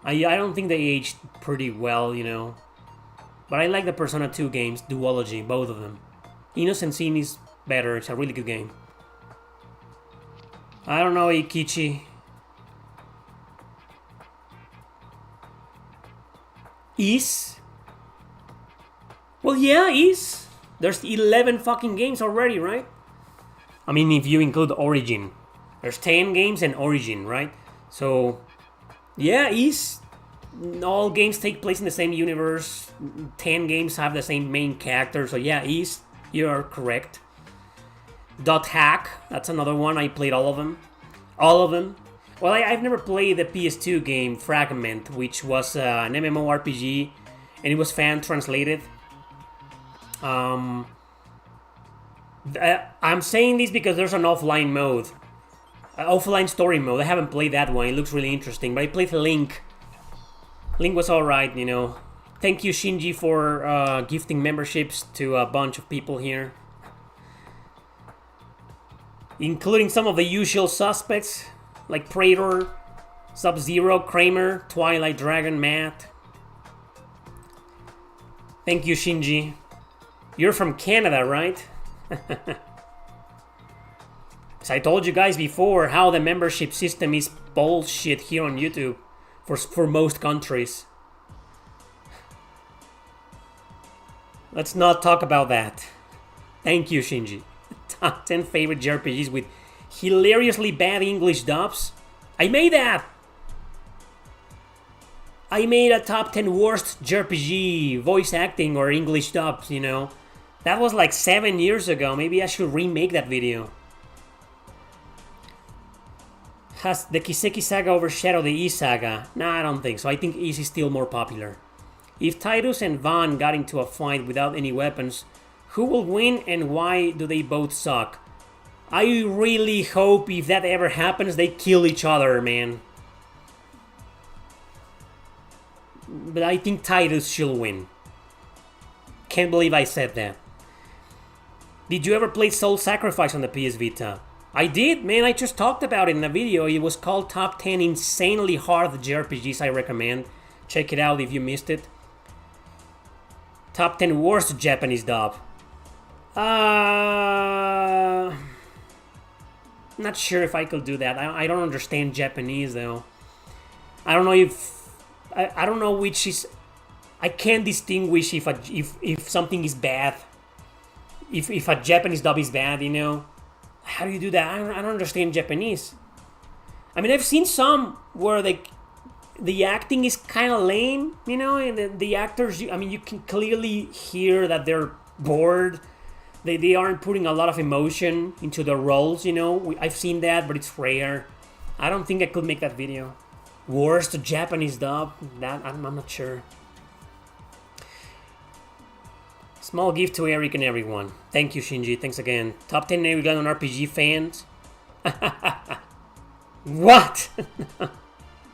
I don't think they aged pretty well, you know. But I like the Persona 2 games, duology, both of them. Innocent Sin is better, it's a really good game. I don't know, Ikichi. Is? Well, yeah, is. There's 11 fucking games already, right? I mean, if you include Origin. There's 10 games and Origin, right? So, yeah, is. All games take place in the same universe. 10 games have the same main character. So, yeah, is. You are correct. Dot Hack, that's another one. I played all of them. All of them. Well, I've never played the PS2 game Fragment, which was an MMORPG, and it was fan translated. I'm saying this because there's an offline mode, offline story mode. I haven't played that one. It looks really interesting, but I played Link. Link was alright, you know. Thank you, Shinji, for gifting memberships to a bunch of people here, including some of the usual suspects, like Praetor, Sub-Zero, Kramer, Twilight Dragon, Matt. Thank you, Shinji. You're from Canada, right? As I told you guys before, how the membership system is bullshit here on YouTube for most countries. Let's not talk about that. Thank you, Shinji. Top 10 favorite JRPGs with hilariously bad English dubs. I made that! I made a top 10 worst JRPG voice acting or English dubs, you know. That was like 7 years ago. Maybe I should remake that video. Has the Kiseki Saga overshadowed the Ys Saga? Nah, I don't think so. I think Ys is still more popular. If Tidus and Van got into a fight without any weapons, who will win and why do they both suck? I really hope if that ever happens, they kill each other, man. But I think Tidus should win. Can't believe I said that. Did you ever play Soul Sacrifice on the PS Vita? I did, man. I just talked about it in a video. It was called Top 10 Insanely Hard JRPGs I recommend. Check it out if you missed it. Top 10 Worst Japanese Dub. Not sure if I could do that. I don't understand Japanese, though. I don't know if... I don't know which is... I can't distinguish if something is bad. If a Japanese dub is bad, you know? How do you do that? I don't understand Japanese. I mean, I've seen some where the acting is kind of lame, you know? And the actors, I mean, you can clearly hear that they're bored. They aren't putting a lot of emotion into their roles, you know? I've seen that, but it's rare. I don't think I could make that video. Worst Japanese dub? That I'm not sure. Small gift to Eric and everyone. Thank you, Shinji. Thanks again. Top 10 Eric on RPG fans. What?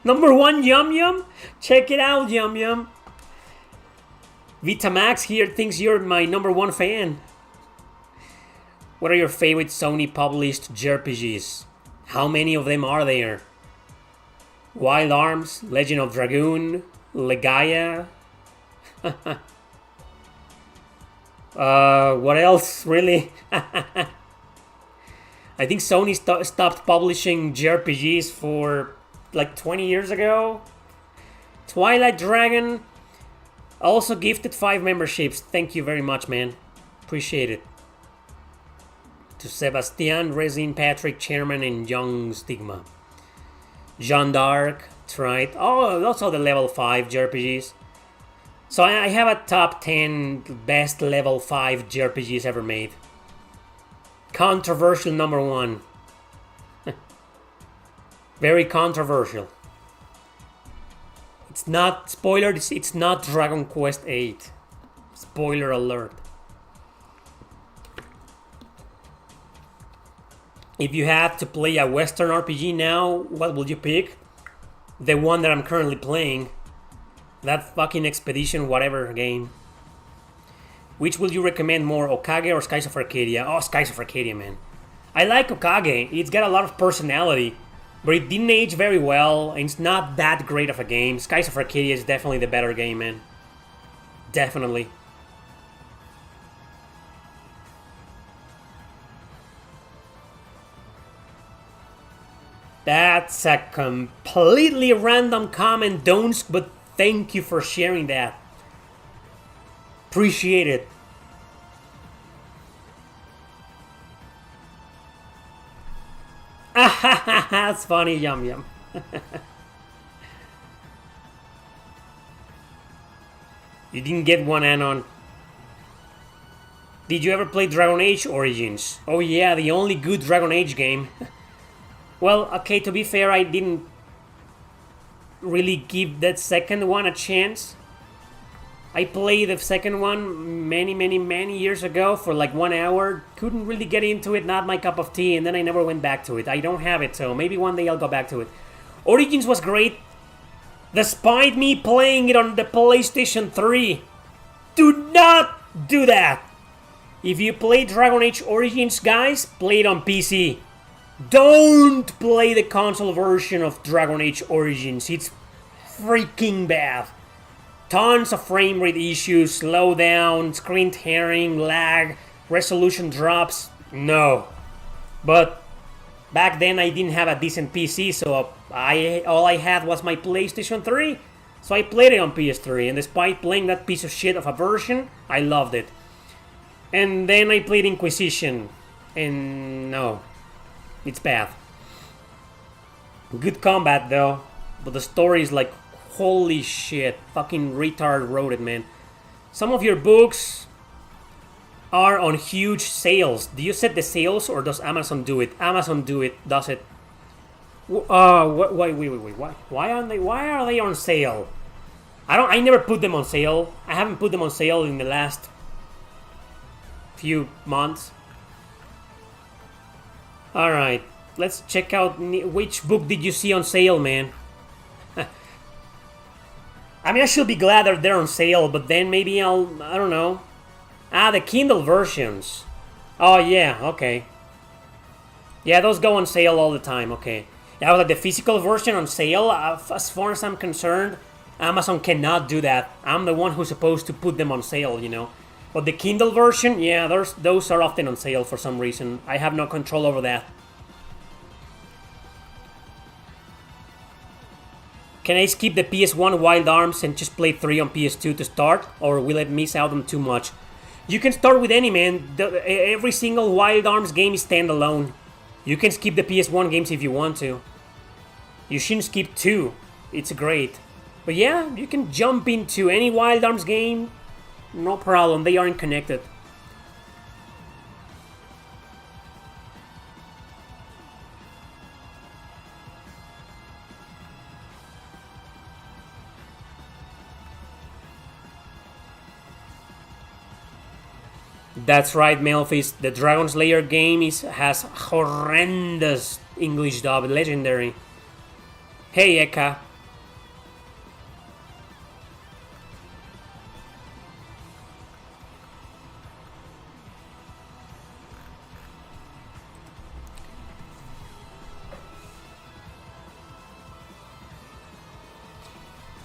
Number 1, Yum Yum? Check it out, Yum Yum. Vitamax here thinks you're my number 1 fan. What are your favorite Sony published JRPGs? How many of them are there? Wild Arms, Legend of Dragoon, Legaia. What else, really? I think Sony stopped publishing JRPGs for like 20 years ago. Twilight Dragon also gifted 5 memberships. Thank you very much, man. Appreciate it. To Sebastian, Resin, Patrick, Chairman, and Young Stigma. Jeanne d'Arc, that's right. Oh, those are the level 5 JRPGs. So I have a top 10 best level 5 JRPGs ever made. Controversial number 1. Very controversial. It's not, spoiler, it's not Dragon Quest VIII. Spoiler alert. If you had to play a Western RPG now, what would you pick? The one that I'm currently playing. That fucking Expedition whatever game. Which will you recommend more, Okage or Skies of Arcadia? Oh, Skies of Arcadia, man. I like Okage. It's got a lot of personality, but it didn't age very well, and it's not that great of a game. Skies of Arcadia is definitely the better game, man. Definitely. That's a completely random comment, Donsk, but thank you for sharing that. Appreciate it. That's funny, Yum Yum. You didn't get one, Anon. Did you ever play Dragon Age Origins? Oh yeah, the only good Dragon Age game. Well, okay, to be fair, I didn't really give that second one a chance. I played the second one many years ago for like 1 hour. Couldn't really get into it, not my cup of tea, and then I never went back to it. I don't have it, so maybe one day I'll go back to it. Origins was great, despite me playing it on the PlayStation 3. Do not do that! If you play Dragon Age Origins, guys, play it on PC. Don't play the console version of Dragon Age Origins. It's freaking bad. Tons of frame rate issues, slowdown, screen tearing, lag, resolution drops. No. But back then I didn't have a decent PC, so all I had was my PlayStation 3. So I played it on PS3, and despite playing that piece of shit of a version, I loved it. And then I played Inquisition, and no. It's bad. Good combat though, but the story is like, holy shit, fucking retard wrote it, man. Some of your books are on huge sales. Do you set the sales or does Amazon do it? Amazon does it. Wait, why are they on sale? I never put them on sale. I haven't put them on sale in the last few months. Alright, let's check out which book did you see on sale, man. I mean, I should be glad that they're on sale, but then maybe I don't know. The Kindle versions. Oh yeah, okay. Yeah, those go on sale all the time, okay. Yeah, like the physical version on sale, as far as I'm concerned, Amazon cannot do that. I'm the one who's supposed to put them on sale, you know. But the Kindle version, yeah, those are often on sale for some reason. I have no control over that. Can I skip the PS1 Wild Arms and just play 3 on PS2 to start? Or will it miss out on too much? You can start with any, man. Every single Wild Arms game is standalone. You can skip the PS1 games if you want to. You shouldn't skip 2. It's great. But yeah, you can jump into any Wild Arms game. No problem, they aren't connected. That's right, Melfis. The Dragon Slayer game has horrendous English dub, legendary. Hey, Eka.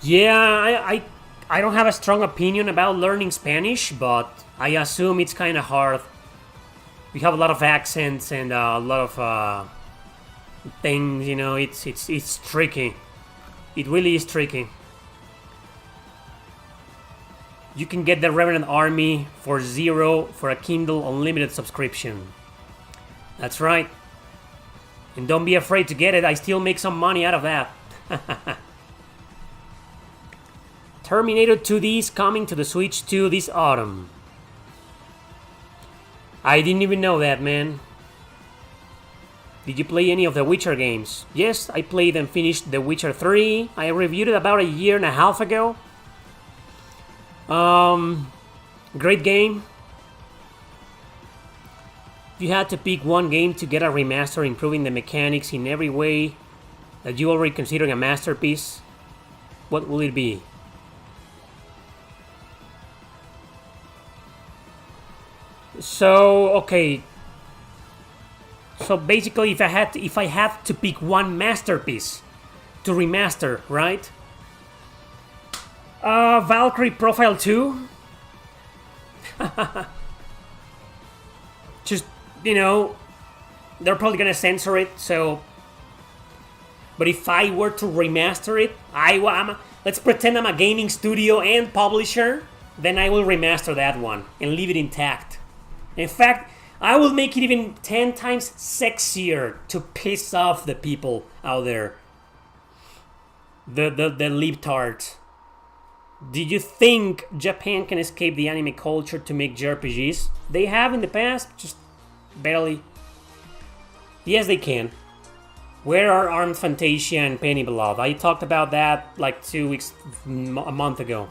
Yeah, I don't have a strong opinion about learning Spanish, but I assume it's kind of hard. We have a lot of accents and a lot of things, you know. It's tricky. It really is tricky. You can get the Revenant Army for $0 for a Kindle Unlimited subscription. That's right. And don't be afraid to get it. I still make some money out of that. Terminator 2D is coming to the Switch 2 this autumn. I didn't even know that, man. Did you play any of the Witcher games? Yes, I played and finished The Witcher 3. I reviewed it about 1.5 years ago. Great game. If you had to pick one game to get a remaster improving the mechanics in every way that you already consider a masterpiece, what will it be? So, okay. So basically, if I had to pick one masterpiece to remaster, right? Valkyrie Profile 2. Just, they're probably gonna censor it, so. But if I were to remaster it, let's pretend I'm a gaming studio and publisher, then I will remaster that one and leave it intact. In fact, I will make it even 10 times sexier to piss off the people out there. The libtards. Did you think Japan can escape the anime culture to make JRPGs? They have in the past, just barely. Yes, they can. Where are Armed Fantasia and Penny Blood? I talked about that like 2 weeks, a month ago.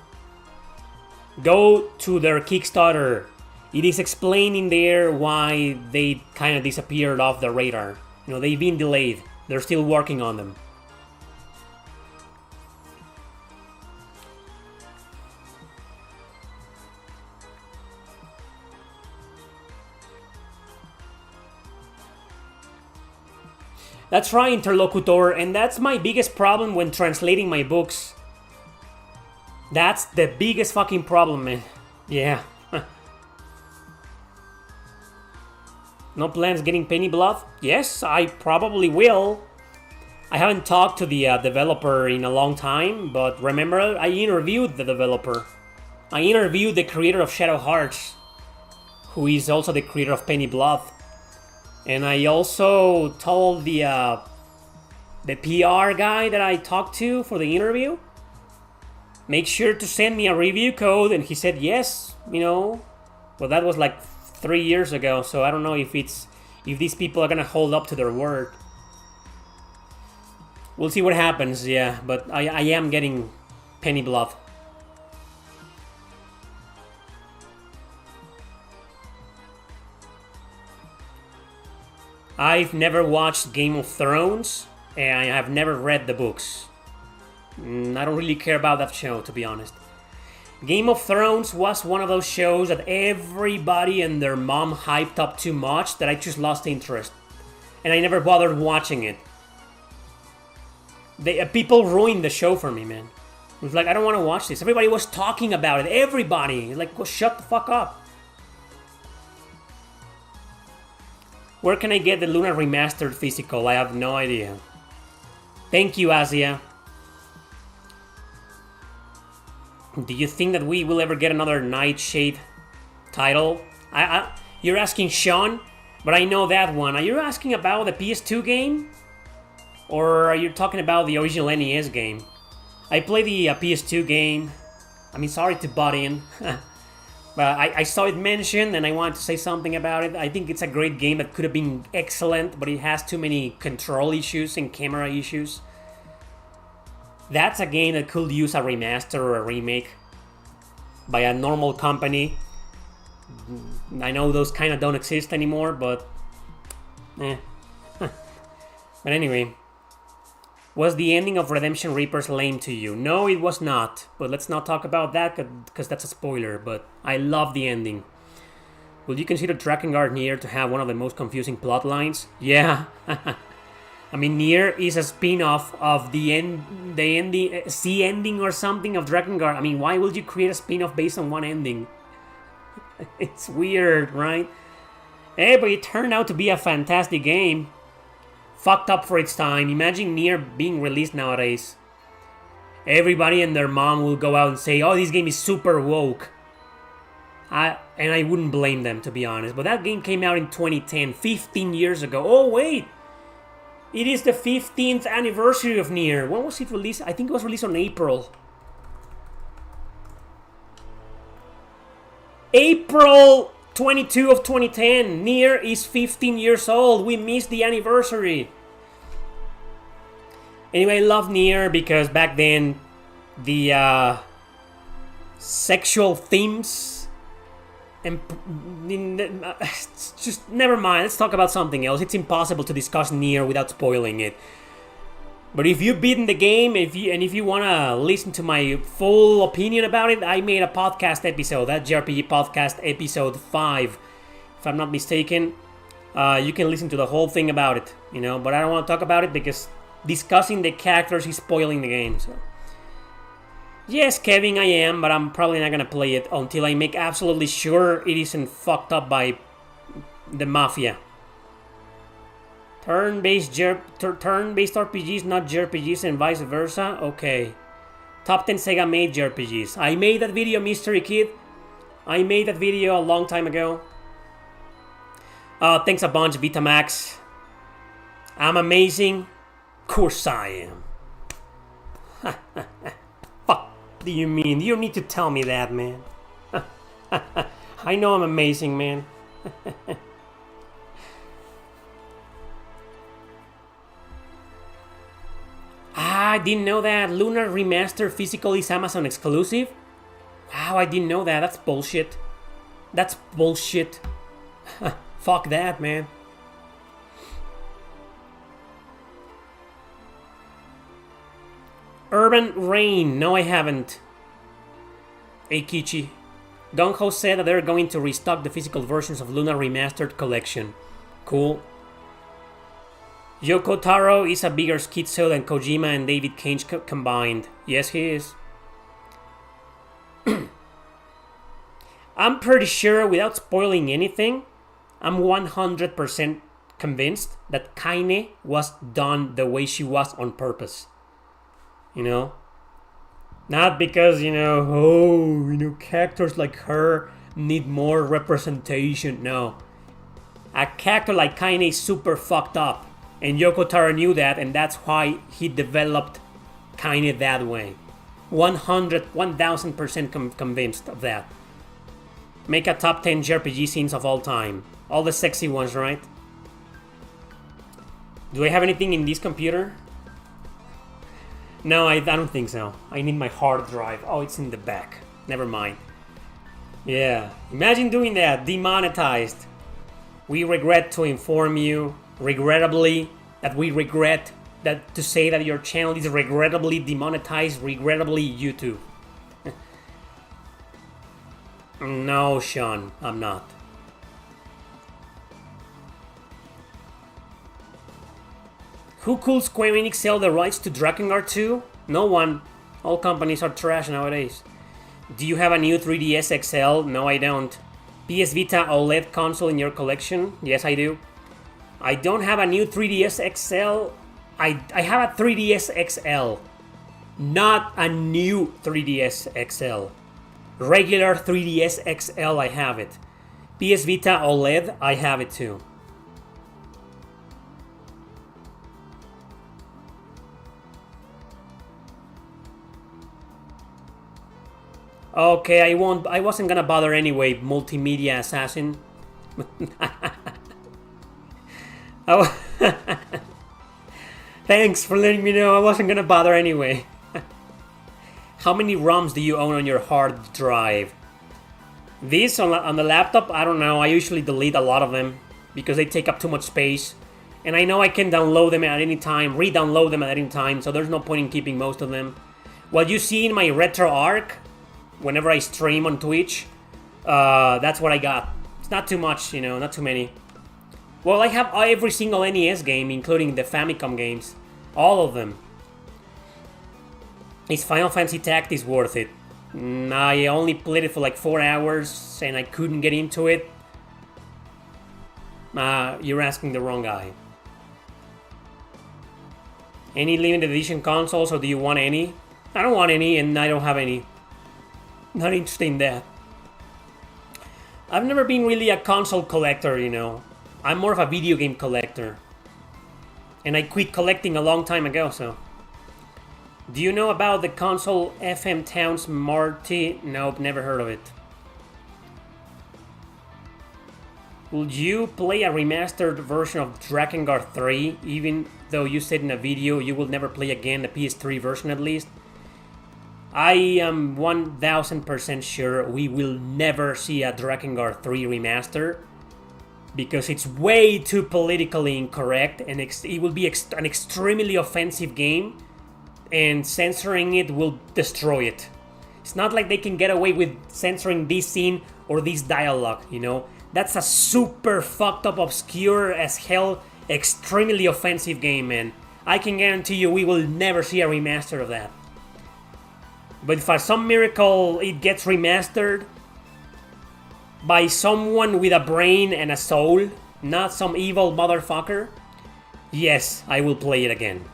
Go to their Kickstarter. It is explaining there why they kind of disappeared off the radar. They've been delayed. They're still working on them. That's right, Interlocutor, and that's my biggest problem when translating my books. That's the biggest fucking problem, man. Yeah. No plans getting Penny Blood? Yes, I probably will. I haven't talked to the developer in a long time, but remember, I interviewed the developer. I interviewed the creator of Shadow Hearts, who is also the creator of Penny Blood. And I also told the PR guy that I talked to for the interview, make sure to send me a review code, and he said yes, Well, that was like 3 years ago, so I don't know if these people are gonna hold up to their word. We'll see what happens, yeah, but I am getting Penny Blood. I've never watched Game of Thrones, and I have never read the books. I don't really care about that show, to be honest. Game of Thrones was one of those shows that everybody and their mom hyped up too much that I just lost interest. And I never bothered watching it. People ruined the show for me, man. It was like, I don't want to watch this. Everybody was talking about it. Everybody. Like, well, shut the fuck up. Where can I get the Luna Remastered physical? I have no idea. Thank you, Asia. Do you think that we will ever get another Nightshade title? You're asking Sean, but I know that one. Are you asking about the PS2 game? Or are you talking about the original NES game? I played the PS2 game. I mean, sorry to butt in. But I saw it mentioned and I wanted to say something about it. I think it's a great game that could have been excellent, but it has too many control issues and camera issues. That's a game that could use a remaster or a remake by a normal company. I know those kind of don't exist anymore, but But anyway, was the ending of Redemption Reapers lame to you? No, it was not. But let's not talk about that because that's a spoiler. But I love the ending. Will you consider Drakengard Nier to have one of the most confusing plot lines? Yeah. I mean, Nier is a spin-off of the ending, C ending or something of Drakengard. I mean, why would you create a spin-off based on one ending? It's weird, right? Hey, but it turned out to be a fantastic game. Fucked up for its time. Imagine Nier being released nowadays. Everybody and their mom will go out and say, oh, this game is super woke. And I wouldn't blame them, to be honest. But that game came out in 2010, 15 years ago. Oh, wait. It is the 15th anniversary of Nier. When was it released? I think it was released on April. April 22 of 2010. Nier is 15 years old. We missed the anniversary. Anyway, I love Nier because back then the sexual themes and just never mind. Let's talk about something else. It's impossible to discuss Nier without spoiling it. But if you've beaten the game, if you want to listen to my full opinion about it, I made a podcast episode, that JRPG podcast episode 5, if I'm not mistaken. You can listen to the whole thing about it, you know, but I don't want to talk about it because discussing the characters is spoiling the game, so. Yes, Kevin, I am, but I'm probably not gonna play it until I make absolutely sure it isn't fucked up by the mafia. Turn-based RPGs, not JRPGs, and vice versa? Okay. Top 10 Sega made JRPGs. I made that video, Mystery Kid. I made that video a long time ago. Thanks a bunch, Vitamax. I'm amazing. Of course I am. Fuck do you mean? You don't need to tell me that, man. I know I'm amazing, man. I didn't know that. Lunar Remaster physical is Amazon exclusive? Wow, I didn't know that. That's bullshit. That's bullshit. Fuck that, man. Urban Rain. No, I haven't. Eikichi. Gung-Ho said that they're going to restock the physical versions of Lunar Remastered collection. Cool. Yoko Taro is a bigger schizo than Kojima and David Cage combined. Yes, he is. I'm pretty sure, without spoiling anything, I'm 100% convinced that Kaine was done the way she was on purpose. You know? Not because, characters like her need more representation. No. A character like Kaine is super fucked up. And Yoko Taro knew that, and that's why he developed Kaine that way. 1000% convinced of that. Make a top 10 JRPG scenes of all time. All the sexy ones, right? Do I have anything in this computer? No, I don't think so. I need my hard drive. Oh, it's in the back. Never mind. Yeah, imagine doing that. Demonetized. We regret to inform you, regrettably, that we regret that to say that your channel is regrettably demonetized, regrettably YouTube. No, Sean, I'm not. Who could Square Enix sell the rights to Drakengard 2? No one. All companies are trash nowadays. Do you have a new 3DS XL? No, I don't. PS Vita OLED console in your collection? Yes, I do. I don't have a new 3DS XL. I have a 3DS XL. Not a new 3DS XL. Regular 3DS XL, I have it. PS Vita OLED, I have it too. Okay, I wasn't gonna bother anyway, multimedia assassin. Oh, thanks for letting me know. I wasn't gonna bother anyway. How many ROMs do you own on your hard drive? This on the laptop, I don't know. I usually delete a lot of them because they take up too much space. And I know I can download them at any time, re-download them at any time, so there's no point in keeping most of them. What you see in my retro arc, whenever I stream on Twitch, that's what I got. It's not too much, not too many. Well, I have every single NES game, including the Famicom games. All of them. Is Final Fantasy Tactics worth it? I only played it for like 4 hours, and I couldn't get into it. You're asking the wrong guy. Any limited edition consoles, or do you want any? I don't want any, and I don't have any. Not interested in that. I've never been really a console collector, I'm more of a video game collector. And I quit collecting a long time ago, so. Do you know about the console FM Towns Marty? Nope, never heard of it. Would you play a remastered version of Drakengard 3, even though you said in a video you will never play again the PS3 version at least? I am 1000% sure we will never see a Drakengard 3 remaster because it's way too politically incorrect and it will be an extremely offensive game, and censoring it will destroy it. It's not like they can get away with censoring this scene or this dialogue, That's a super fucked up, obscure as hell, extremely offensive game, man. I can guarantee you we will never see a remaster of that. But if for some miracle it gets remastered by someone with a brain and a soul, not some evil motherfucker, yes, I will play it again.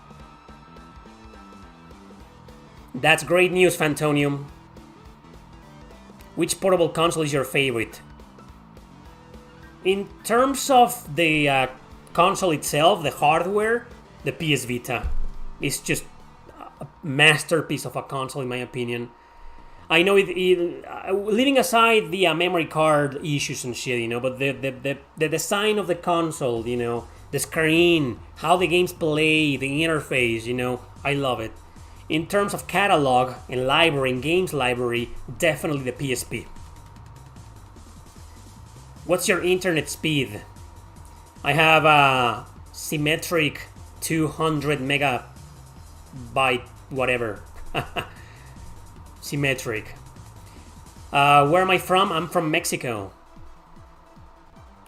That's great news, Fantonium. Which portable console is your favorite? In terms of the console itself, the hardware, the PS Vita is just a masterpiece of a console, in my opinion. I know leaving aside the memory card issues and shit, but the design of the console, the screen, how the games play, the interface, I love it. In terms of catalog and library, and games library, definitely the PSP. What's your internet speed? I have a symmetric 200 megabyte whatever. Symmetric. Where am I from? I'm from Mexico.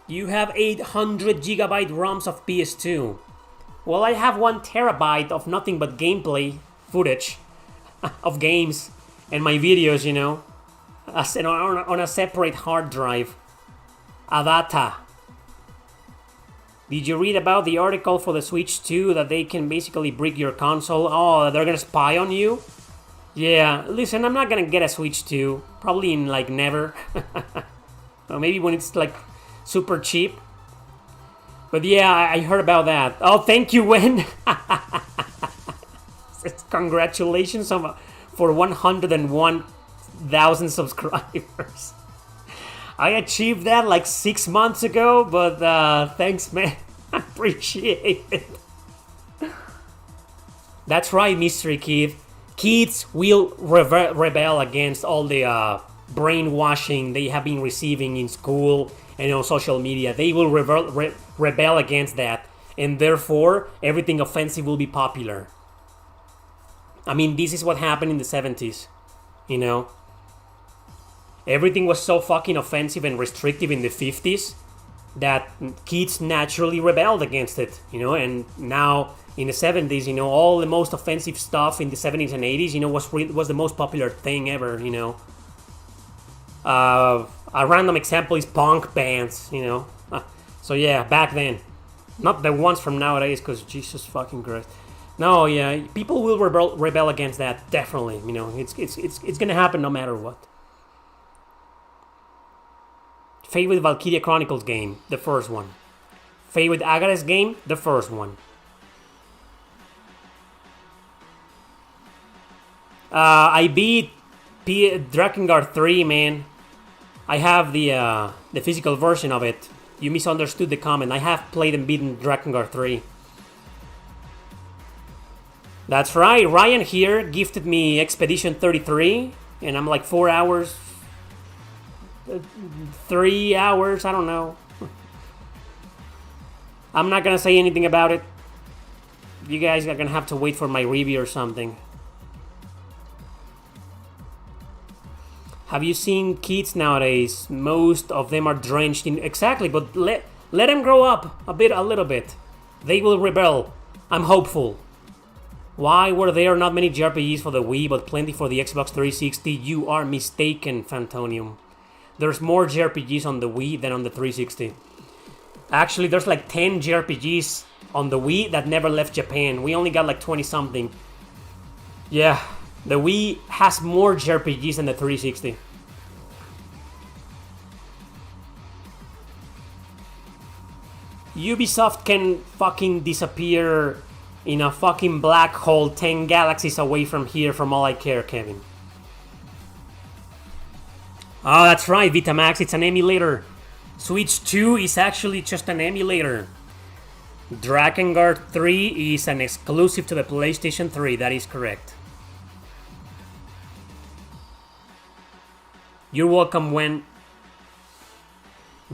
You have 800 gigabyte ROMs of PS2. Well, I have 1 terabyte of nothing but gameplay footage of games and my videos, on a separate hard drive. Adata. Did you read about the article for the Switch 2 that they can basically brick your console? Oh, they're gonna spy on you? Yeah, listen, I'm not gonna get a Switch 2. Probably in, never. Or maybe when it's, super cheap. But yeah, I heard about that. Oh, thank you, Wen! Congratulations for 101,000 subscribers. I achieved that 6 months ago, but thanks, man. I appreciate it. That's right, Mystery Kid. Kids will rebel against all the brainwashing they have been receiving in school and on social media. They will rebel against that, and therefore everything offensive will be popular. I mean, this is what happened in the 70s, Everything was so fucking offensive and restrictive in the 50s that kids naturally rebelled against it, and now in the 70s, all the most offensive stuff in the 70s and 80s, was the most popular thing ever, A random example is punk bands, So yeah, back then. Not the ones from nowadays, because Jesus fucking Christ. No, yeah, people will rebel against that, definitely, It's gonna happen no matter what. Favorite Valkyria Chronicles game? The first one. Favorite Agarest game? The first one. I beat Drakengard 3, man. I have the physical version of it. You misunderstood the comment. I have played and beaten Drakengard 3. That's right. Ryan here gifted me Expedition 33, and I'm 4 hours... 3 hours, I don't know. I'm not gonna say anything about it. You guys are gonna have to wait for my review or something. Have you seen kids nowadays? Most of them are drenched in... Exactly, but let them grow up a little bit. They will rebel. I'm hopeful. Why were there not many JRPGs for the Wii, but plenty for the Xbox 360? You are mistaken, Fantonium. There's more JRPGs on the Wii than on the 360. Actually, there's 10 JRPGs on the Wii that never left Japan. We only got 20-something. Yeah, the Wii has more JRPGs than the 360. Ubisoft can fucking disappear in a fucking black hole 10 galaxies away from here, from all I care, Kevin. Oh, that's right, Vitamax, it's an emulator. Switch 2 is actually just an emulator. Drakengard 3 is an exclusive to the PlayStation 3, that is correct. You're welcome, Wen.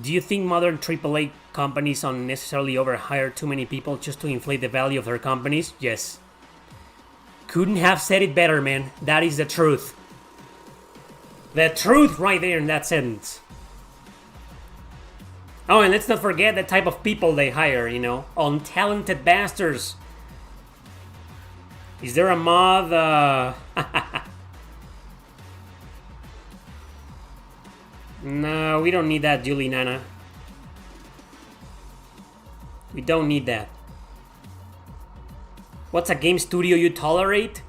Do you think modern AAA companies unnecessarily overhire too many people just to inflate the value of their companies? Yes. Couldn't have said it better, man. That is the truth. The truth right there in that sentence. Oh, and let's not forget the type of people they hire, you know. Untalented bastards. Is there a mod? No, we don't need that, Julie Nana. We don't need that. What's a game studio you tolerate?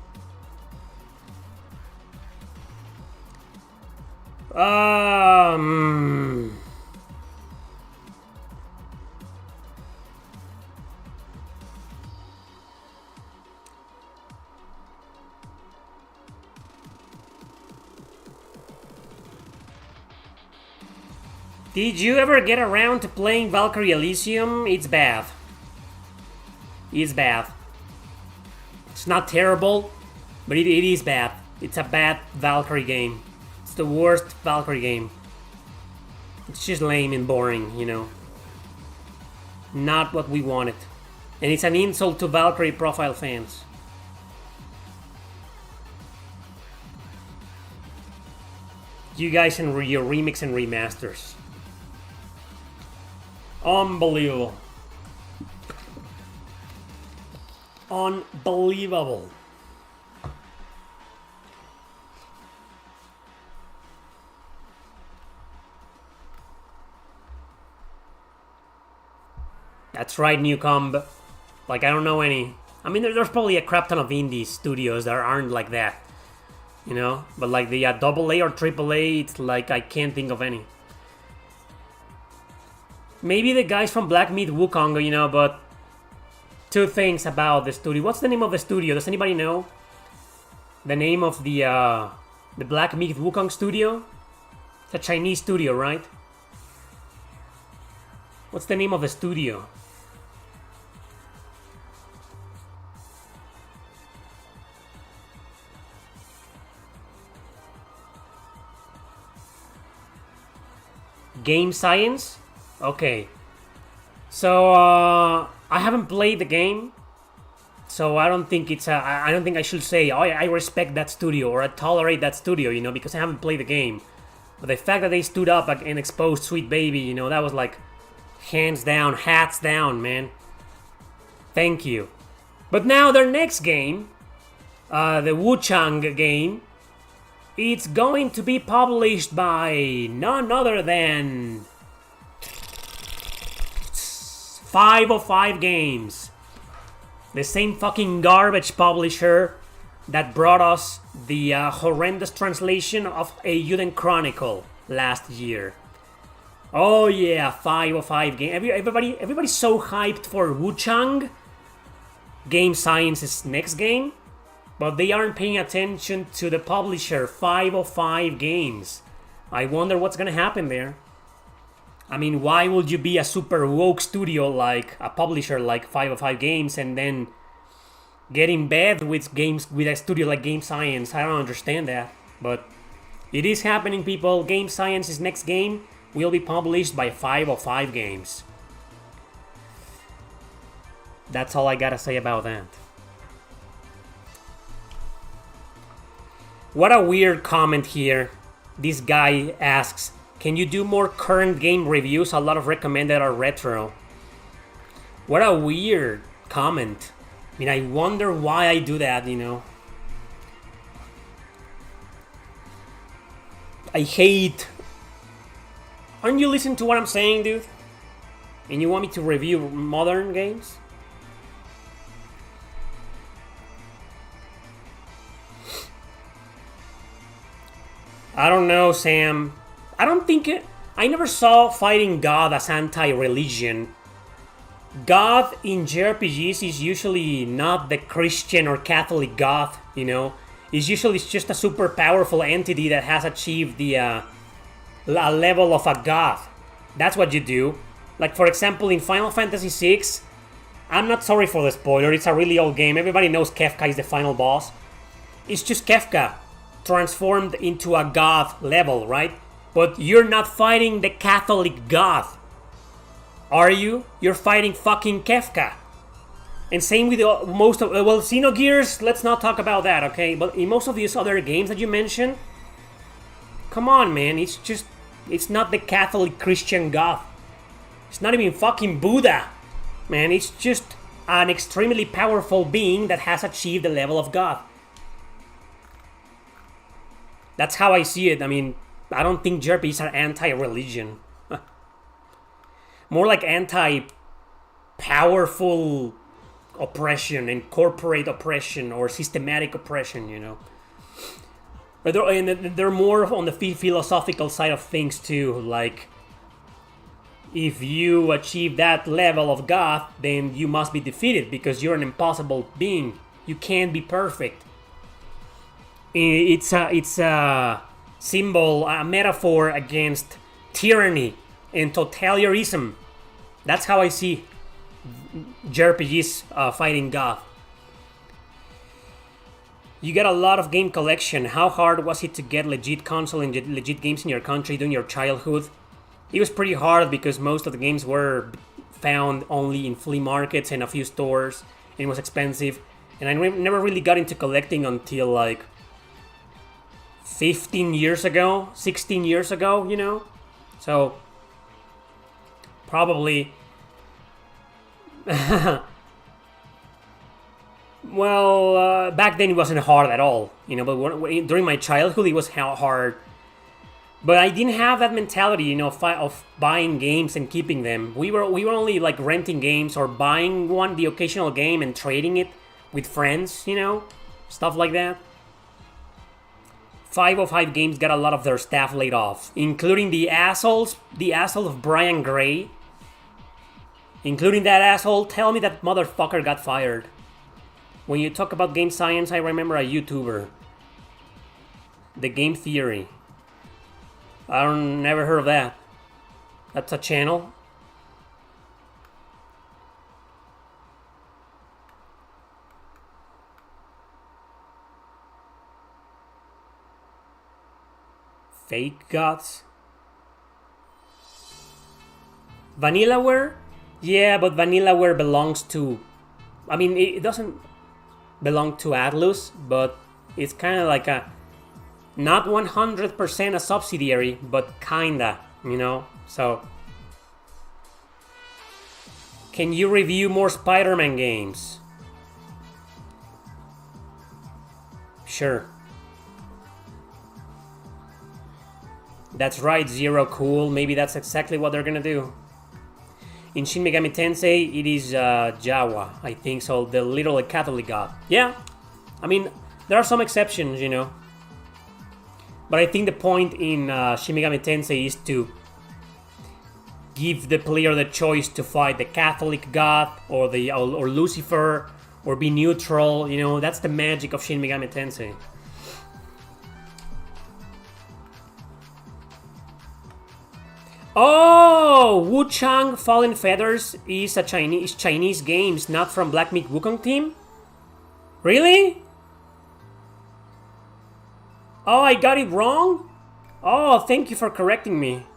Did you ever get around to playing Valkyrie Elysium? It's bad. It's bad. It's not terrible, but it is bad. It's a bad Valkyrie game. It's the worst Valkyrie game. It's just lame and boring, you know. Not what we wanted. And it's an insult to Valkyrie profile fans. You guys and your remix and remasters. Unbelievable. Unbelievable. That's right, Newcomb. Like, I don't know any. I mean, there's probably a crap ton of indie studios that aren't like that. You know? But like the AA or AAA, it's like I can't think of any. Maybe the guys from Black Myth Wukong, you know, but two things about the studio. What's the name of the studio? Does anybody know? The name of the Black Myth Wukong studio? It's a Chinese studio, right? What's the name of the studio? Game Science? Okay. So, I haven't played the game. So I don't think it's I don't think I should say, oh, I respect that studio or I tolerate that studio, you know, because I haven't played the game. But the fact that they stood up and exposed Sweet Baby, you know, that was like hands down, hats down, man. Thank you. But now their next game, the Wuchang game, it's going to be published by none other than 505 Games. The same fucking garbage publisher that brought us the horrendous translation of A Yuden Chronicle last year. Oh yeah, 505 Games. Everybody's so hyped for Wuchang, Game Science's next game, but they aren't paying attention to the publisher, 505 Games. I wonder what's gonna happen there. I mean, why would you be a super woke studio like a publisher like 505 Games and then get in bed with games with a studio like Game Science? I don't understand that, but it is happening, people. Game Science's next game will be published by 505 Games. That's all I gotta say about that. What a weird comment here. This guy asks, can you do more current game reviews? A lot of recommended are retro. What a weird comment. I mean, I wonder why I do that, you know. I hate... Aren't you listening to what I'm saying, dude? And you want me to review modern games? I don't know, Sam. I don't think it... I never saw fighting God as anti-religion. God in JRPGs is usually not the Christian or Catholic God, you know. It's usually just a super powerful entity that has achieved the a level of a god. That's what you do. Like, for example, in Final Fantasy VI, I'm not sorry for the spoiler, it's a really old game. Everybody knows Kefka is the final boss. It's just Kefka transformed into a god level, right? But you're not fighting the Catholic God. Are you? You're fighting fucking Kefka. And same with most of... Well, Xenogears, let's not talk about that, okay? But in most of these other games that you mentioned, come on, man. It's just... It's not the Catholic Christian God. It's not even fucking Buddha. Man, it's just an extremely powerful being that has achieved the level of God. That's how I see it. I mean, I don't think JRPGs are anti-religion. More like anti-powerful oppression and corporate oppression or systematic oppression, you know. But they're more on the philosophical side of things too. Like, if you achieve that level of God, then you must be defeated because you're an impossible being. You can't be perfect. It's a symbol, a metaphor against tyranny and totalitarianism. That's how I see JRPGs fighting God. You got a lot of game collection. How hard was it to get legit console and legit games in your country during your childhood? It was pretty hard because most of the games were found only in flea markets and a few stores, and it was expensive. And I never really got into collecting until like 15 years ago, 16 years ago, you know? So, probably... well, back then it wasn't hard at all, you know, but during my childhood it was hard. But I didn't have that mentality, you know, of buying games and keeping them. We were only like renting games or buying the occasional game and trading it with friends, you know, stuff like that. 505 Games got a lot of their staff laid off, including the asshole of Brian Gray. Including that asshole, tell me that motherfucker got fired. When you talk about game science, I remember a YouTuber. The Game Theory. Never heard of that. That's a channel? Fake gods? Vanillaware? Yeah, but Vanillaware belongs to... I mean, it doesn't belong to Atlus, but it's kind of like a... Not 100% a subsidiary, but kinda, you know? So... Can you review more Spider-Man games? Sure. That's right, Zero Cool. Maybe that's exactly what they're gonna do. In Shin Megami Tensei, it is Jawa, I think so, the little Catholic god. Yeah, I mean, there are some exceptions, you know. But I think the point in Shin Megami Tensei is to give the player the choice to fight the Catholic god or Lucifer or be neutral, you know. That's the magic of Shin Megami Tensei. Oh, Wu Chang Fallen Feathers is a Chinese games, not from Black Myth Wukong team? Really? Oh, I got it wrong? Oh, thank you for correcting me.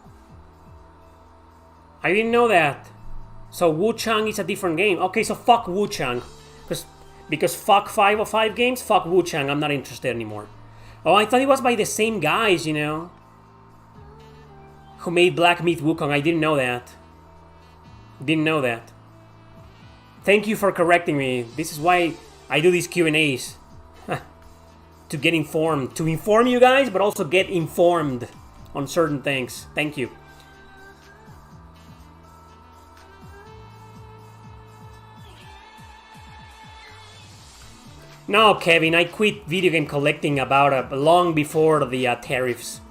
I didn't know that. So Wu Chang is a different game. Okay, so fuck Wu Chang. Because fuck 505 games, fuck Wu Chang, I'm not interested anymore. Oh, I thought it was by the same guys, you know, who made Black Myth Wukong. I didn't know that. Didn't know that. Thank you for correcting me. This is why I do these Q&As. To get informed. To inform you guys, but also get informed on certain things. Thank you. No, Kevin, I quit video game collecting about long before the tariffs.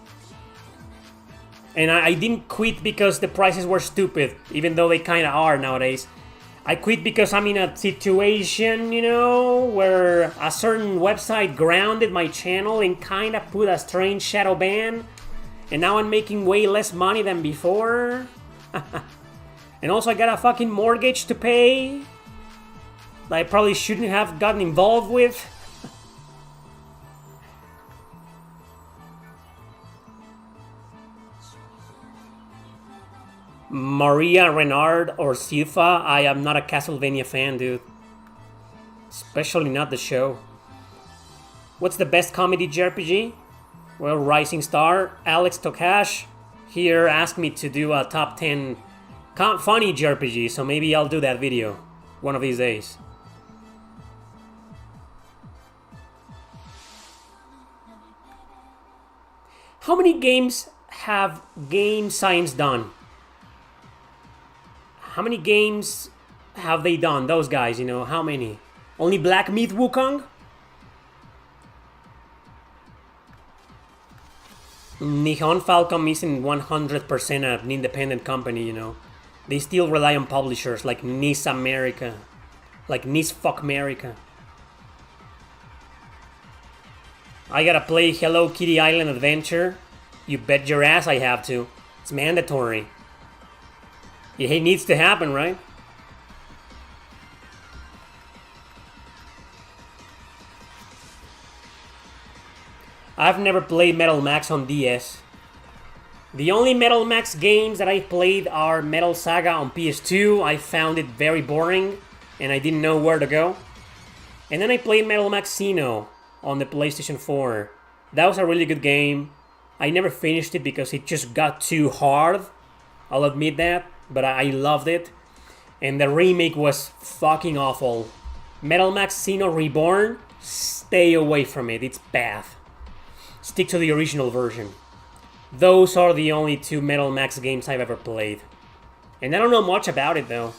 And I didn't quit because the prices were stupid, even though they kind of are nowadays. I quit because I'm in a situation, you know, where a certain website grounded my channel and kind of put a strange shadow ban. And now I'm making way less money than before. And also I got a fucking mortgage to pay that I probably shouldn't have gotten involved with. Maria Renard or Silva, I am not a Castlevania fan, dude. Especially not the show. What's the best comedy JRPG? Well, Rising Star. Alex Tokash here asked me to do a top 10 Funny JRPG, so maybe I'll do that video one of these days. How many games have Game Science done? How many games have they done? Those guys, you know, how many? Only Black Myth Wukong? Nihon Falcom isn't 100% an independent company, you know. They still rely on publishers like NIS America. Like NIS Fuck America. I gotta play Hello Kitty Island Adventure. You bet your ass I have to. It's mandatory. It needs to happen, right? I've never played Metal Max on DS. The only Metal Max games that I played are Metal Saga on PS2. I found it very boring and I didn't know where to go. And then I played Metal Max Xeno on the PlayStation 4. That was a really good game. I never finished it because it just got too hard. I'll admit that, but I loved it. And the remake was fucking awful. Metal Max Xeno Reborn, stay away from it, it's bad. Stick to the original version. Those are the only two Metal Max games I've ever played. And I don't know much about it though.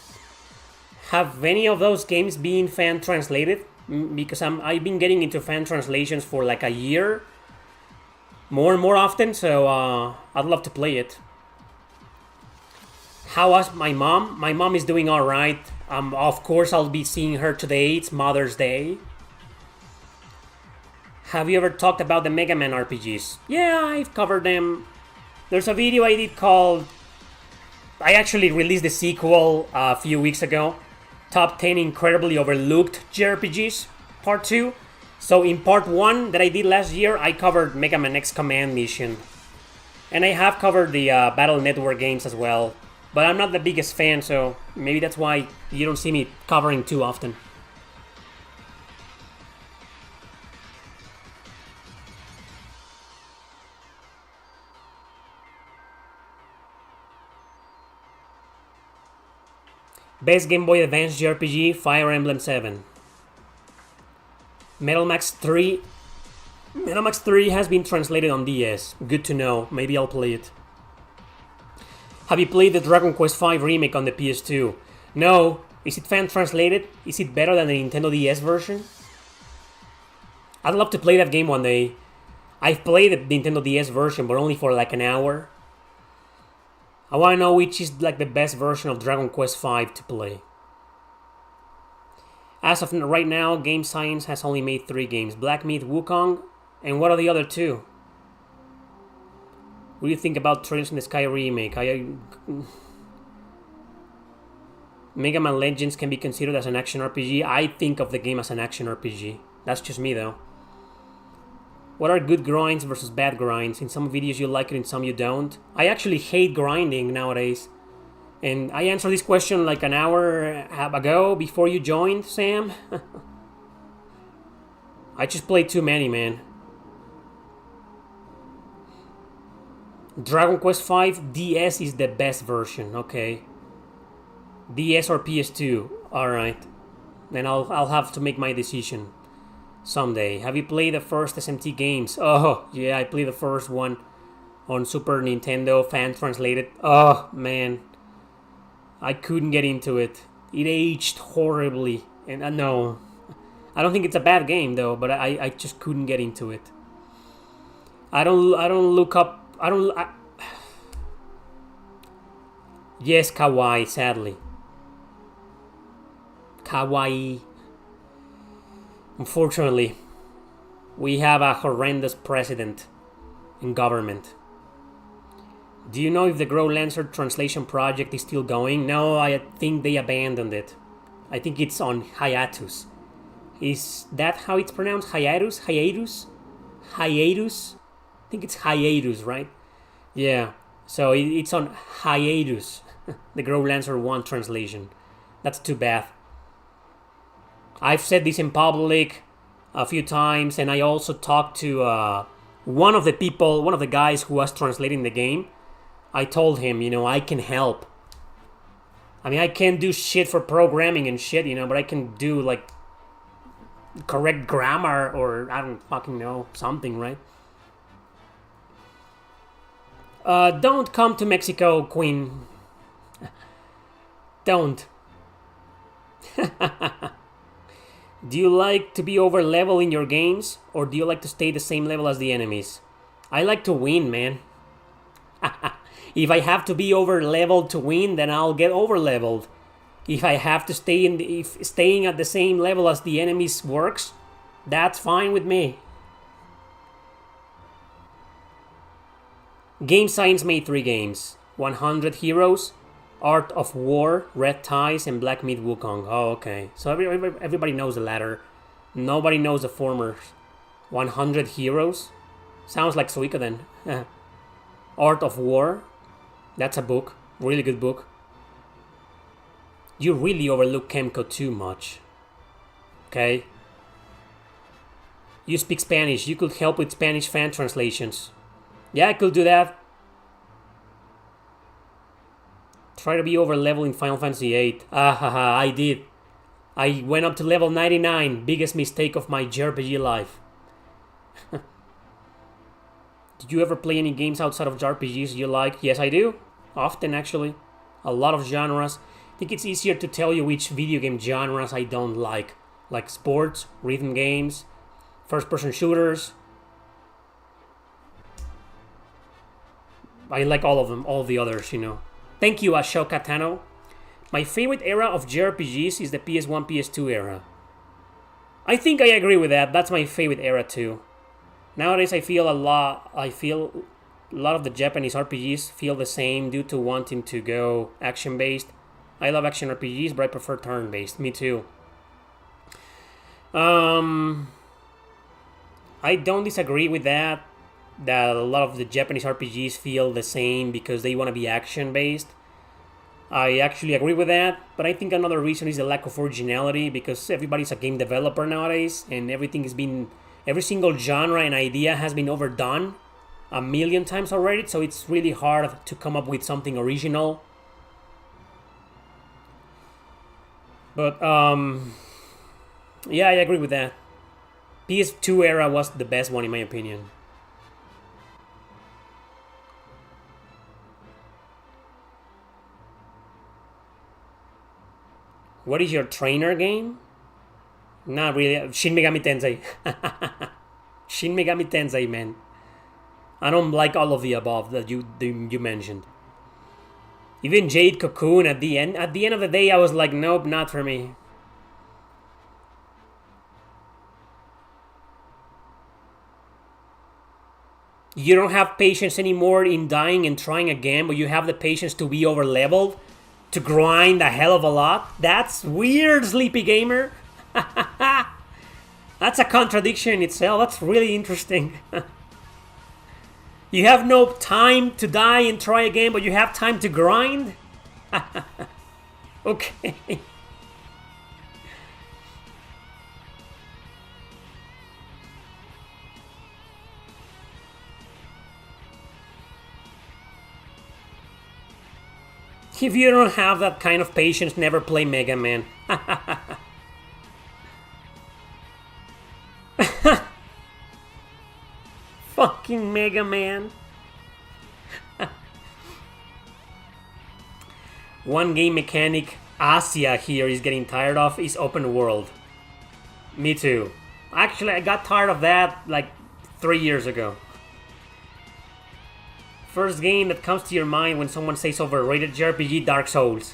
Have any of those games been fan translated? Because I've been getting into fan translations for like a year. More and more often, so I'd love to play it. How was my mom? My mom is doing alright. Of course I'll be seeing her today, it's Mother's Day. Have you ever talked about the Mega Man RPGs? Yeah, I've covered them. There's a video I did called... I actually released the sequel a few weeks ago. Top 10 Incredibly Overlooked JRPGs, Part 2. So in Part 1 that I did last year, I covered Mega Man X Command Mission. And I have covered the Battle Network games as well. But I'm not the biggest fan, so maybe that's why you don't see me covering too often. Best Game Boy Advance JRPG, Fire Emblem 7. Metal Max 3 has been translated on DS. Good to know. Maybe I'll play it. Have you played the Dragon Quest V remake on the PS2? No. Is it fan translated? Is it better than the Nintendo DS version? I'd love to play that game one day. I've played the Nintendo DS version, but only for like an hour. I want to know which is like the best version of Dragon Quest V to play. As of right now, Game Science has only made 3 games. Black Myth Wukong, and what are the other 2? What do you think about Trails in the Sky remake? Mega Man Legends can be considered as an action RPG. I think of the game as an action RPG. That's just me though. What are good grinds versus bad grinds? In some videos you like it, in some you don't. I actually hate grinding nowadays. And I answered this question like an hour ago before you joined, Sam. I just played too many, man. Dragon Quest V DS is the best version, okay. DS or PS2, alright. Then I'll have to make my decision someday. Have you played the first SMT games? Oh, yeah, I played the first one on Super Nintendo, fan translated. Oh, man. I couldn't get into it. It aged horribly. And no, I don't think it's a bad game though, but I just couldn't get into it. I don't look up... Yes, kawaii, sadly. Kawaii. Unfortunately, we have a horrendous president and government. Do you know if the Grow Lancer translation project is still going? No, I think they abandoned it. I think it's on hiatus. Is that how it's pronounced? Hiatus? Hiatus? Hiatus? I think it's hiatus, right? Yeah, so it's on hiatus. The Grow Lancer 1 translation. That's too bad. I've said this in public a few times, and I also talked to one of the guys who was translating the game. I told him, you know, I can help. I mean, I can't do shit for programming and shit, you know, but I can do, like, correct grammar or, I don't fucking know, something, right? Don't come to Mexico, Queen. Don't. Do you like to be over level in your games, or do you like to stay the same level as the enemies? I like to win, man. If I have to be over leveled to win, then I'll get over leveled. If I have to stay if staying at the same level as the enemies works, that's fine with me. Game Science made 3 games: 100 Heroes, Art of War, Red Ties, and Black Myth Wukong. Oh, okay. So everybody knows the latter. Nobody knows the former. 100 Heroes? Sounds like Suikoden. Art of War? That's a book. Really good book. You really overlook Kemco too much. Okay? You speak Spanish. You could help with Spanish fan translations. Yeah, I could do that. Try to be over level in Final Fantasy VIII. I did. I went up to level 99. Biggest mistake of my JRPG life. Did you ever play any games outside of JRPGs you like? Yes, I do. Often, actually. A lot of genres. I think it's easier to tell you which video game genres I don't like. Like sports, rhythm games, first-person shooters. I like all of them, all the others, you know. Thank you, Ashoka Tano. My favorite era of JRPGs is the PS1, PS2 era. I think I agree with that. That's my favorite era too. Nowadays I feel a lot of the Japanese RPGs feel the same due to wanting to go action-based. I love action RPGs, but I prefer turn-based. Me too. I don't disagree with that a lot of the Japanese RPGs feel the same because they want to be action-based. I actually agree with that, but I think another reason is the lack of originality because everybody's a game developer nowadays and every single genre and idea has been overdone 1,000,000 times already, so it's really hard to come up with something original. But, yeah, I agree with that. PS2 era was the best one in my opinion. What is your trainer game? Not really. Shin Megami Tensei. Shin Megami Tensei, man. I don't like all of the above that you mentioned. Even Jade Cocoon at the end of the day, I was like, nope, not for me. You don't have patience anymore in dying and trying again, but you have the patience to be over leveled, to grind a hell of a lot. That's weird, Sleepy Gamer. That's a contradiction in itself. That's really interesting. You have no time to die and try again, but you have time to grind? Okay. If you don't have that kind of patience, never play Mega Man. Fucking Mega Man. One game mechanic Asia here is getting tired of is open world. Me too. Actually, I got tired of that like 3 years ago. First game that comes to your mind when someone says overrated JRPG, Dark Souls.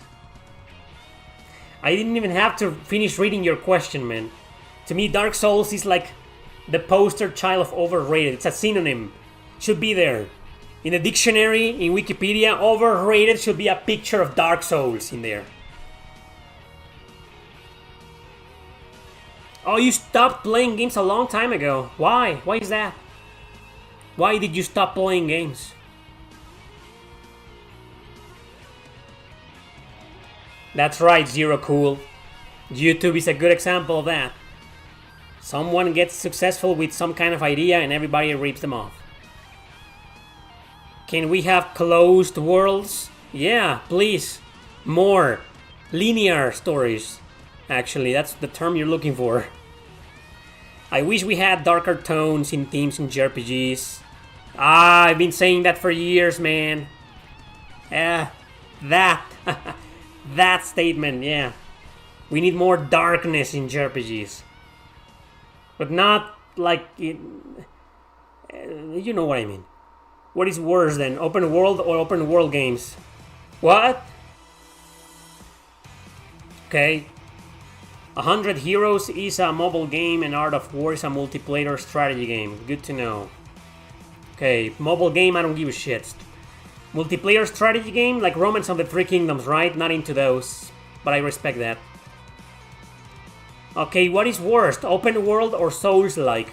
I didn't even have to finish reading your question, man. To me, Dark Souls is like the poster child of overrated. It's a synonym. Should be there. In the dictionary, in Wikipedia, overrated should be a picture of Dark Souls in there. Oh, you stopped playing games a long time ago. Why? Why is that? Why did you stop playing games? That's right, Zero Cool. YouTube is a good example of that. Someone gets successful with some kind of idea and everybody rips them off. Can we have closed worlds? Yeah, please. More. Linear stories. Actually, that's the term you're looking for. I wish we had darker tones in themes in JRPGs. I've been saying that for years, man. Yeah, that. That statement, yeah. We need more darkness in JRPGs. But not like... you know what I mean. What is worse than open world or open world games? What? Okay. 100 Heroes is a mobile game and Art of War is a multiplayer strategy game. Good to know. Okay, mobile game, I don't give a shit. Multiplayer strategy game, like Romance of the Three Kingdoms, right? Not into those, but I respect that. Okay, what is worst, open world or Souls-like?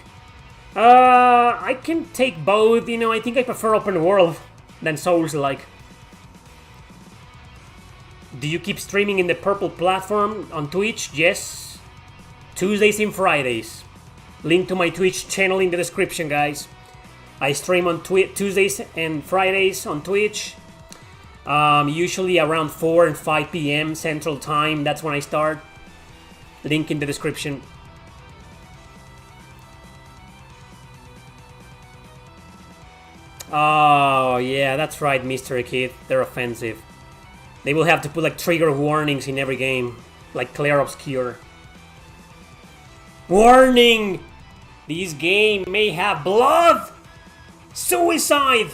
I can take both, you know, I think I prefer open world than Souls-like. Do you keep streaming in the purple platform on Twitch? Yes. Tuesdays and Fridays. Link to my Twitch channel in the description, guys. I stream on Tuesdays and Fridays on Twitch. Usually around 4 and 5 p.m. Central Time. That's when I start. Link in the description. Oh, yeah, that's right, Mr. Kid. They're offensive. They will have to put like trigger warnings in every game. Like Clair Obscure. Warning! This game may have blood! Suicide!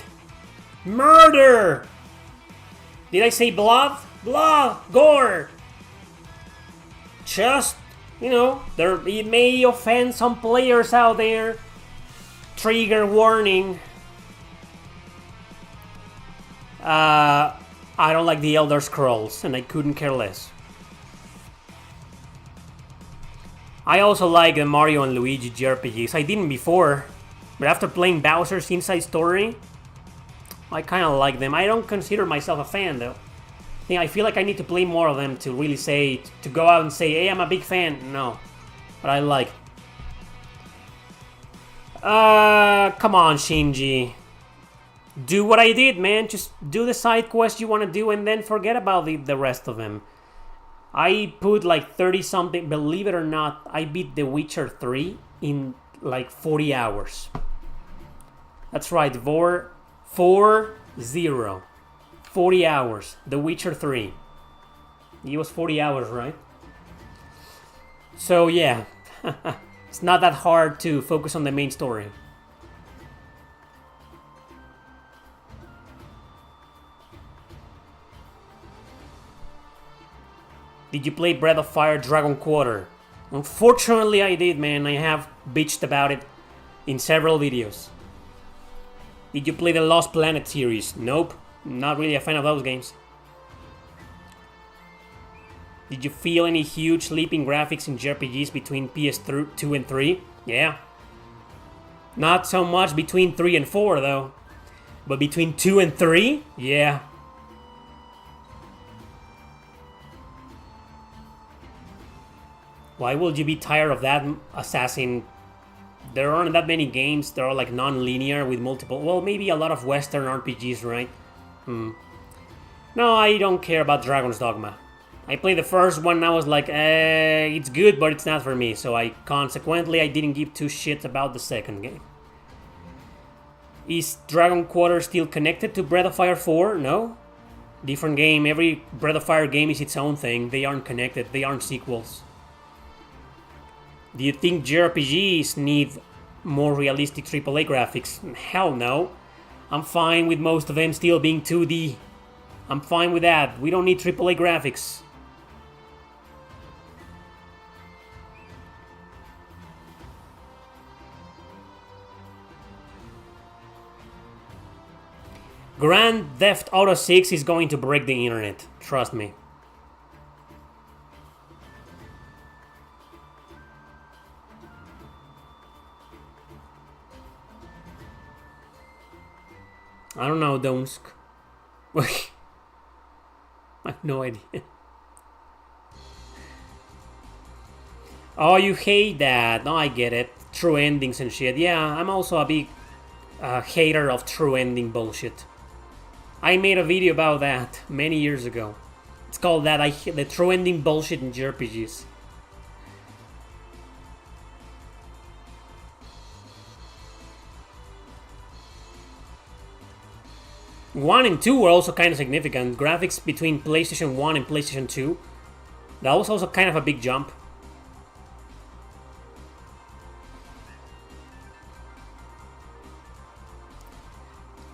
Murder! Did I say blood? Blood! Gore! Just, you know, it may offend some players out there. Trigger warning. I don't like the Elder Scrolls, and I couldn't care less. I also like the Mario and Luigi JRPGs. I didn't before, but after playing Bowser's Inside Story, I kind of like them. I don't consider myself a fan, though. I feel like I need to play more of them to really say, to go out and say, hey, I'm a big fan. No, but I like. Come on, Shinji. Do what I did, man. Just do the side quest you want to do and then forget about the rest of them. I put like 30 something, believe it or not, I beat The Witcher 3 in like 40 hours. That's right, 40. 40 hours. The Witcher 3. It was 40 hours, right? So yeah, it's not that hard to focus on the main story. Did you play Breath of Fire Dragon Quarter? Unfortunately I did, man. I have bitched about it in several videos. Did you play the Lost Planet series? Nope. Not really a fan of those games. Did you feel any huge leaping graphics in JRPGs between PS2 and 3? Yeah. Not so much between 3 and 4 though. But between 2 and 3? Yeah. Why would you be tired of that, Assassin? There aren't that many games that are like non-linear with multiple... Well, maybe a lot of Western RPGs, right? No, I don't care about Dragon's Dogma. I played the first one and I was like, it's good, but it's not for me. So I didn't give two shits about the second game. Is Dragon Quarter still connected to Breath of Fire 4? No. Different game. Every Breath of Fire game is its own thing. They aren't connected. They aren't sequels. Do you think JRPGs need more realistic AAA graphics? Hell no. I'm fine with most of them still being 2D. I'm fine with that. We don't need AAA graphics. Grand Theft Auto 6 is going to break the internet. Trust me. I don't know, Donsk. I have no idea. Oh, you hate that. No, I get it. True endings and shit. Yeah, I'm also a big hater of true ending bullshit. I made a video about that many years ago. It's called that. The true ending bullshit in JRPGs. One and two were also kind of significant. Graphics between PlayStation 1 and PlayStation 2. That was also kind of a big jump.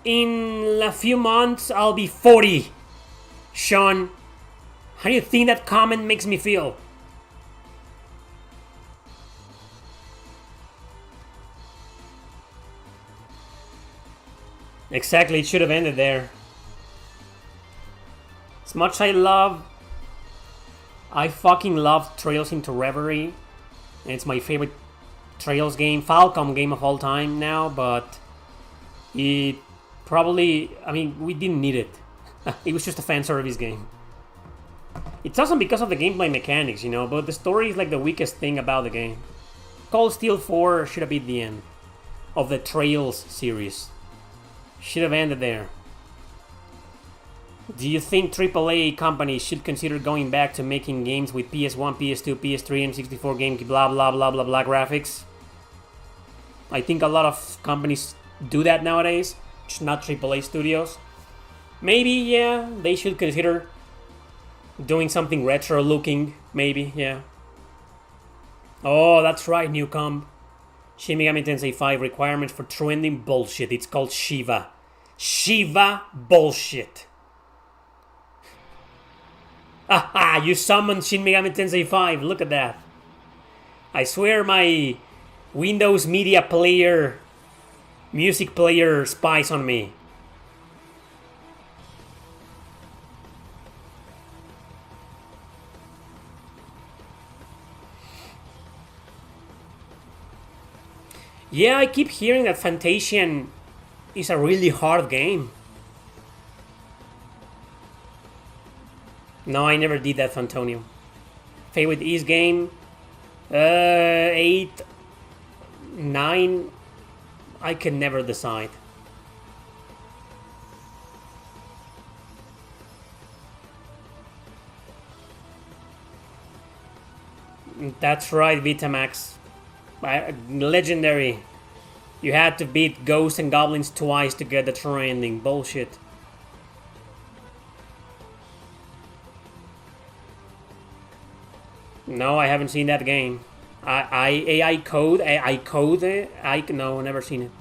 In a few months, I'll be 40. Sean, how do you think that comment makes me feel? Exactly, it should have ended there. As much as I fucking love Trails into Reverie. It's my favorite Trails game, Falcom game of all time now, but it probably, I mean, we didn't need it. It was just a fan service game. It's awesome because of the gameplay mechanics, you know, but the story is like the weakest thing about the game. Cold Steel 4 should have been the end of the Trails series. Should have ended there. Do you think AAA companies should consider going back to making games with PS1, PS2, PS3, and 64 game blah blah blah blah blah graphics? I think a lot of companies do that nowadays, just not AAA studios. Maybe, yeah, they should consider doing something retro looking, maybe, yeah. Oh, that's right, Newcomb. Shin Megami Tensei 5 requirements for true ending bullshit. It's called Shiva. Shiva bullshit. Haha, you summoned Shin Megami Tensei 5. Look at that. I swear my Windows Media Player, music player spies on me. Yeah, I keep hearing that Fantasian is a really hard game. No, I never did that, Fantonio. Favorite East game? 8, 9. I can never decide. That's right, Vitamax. Legendary. You had to beat Ghosts and Goblins twice to get the true ending. Bullshit. No, I haven't seen that game. AI code? AI code? No, never seen it.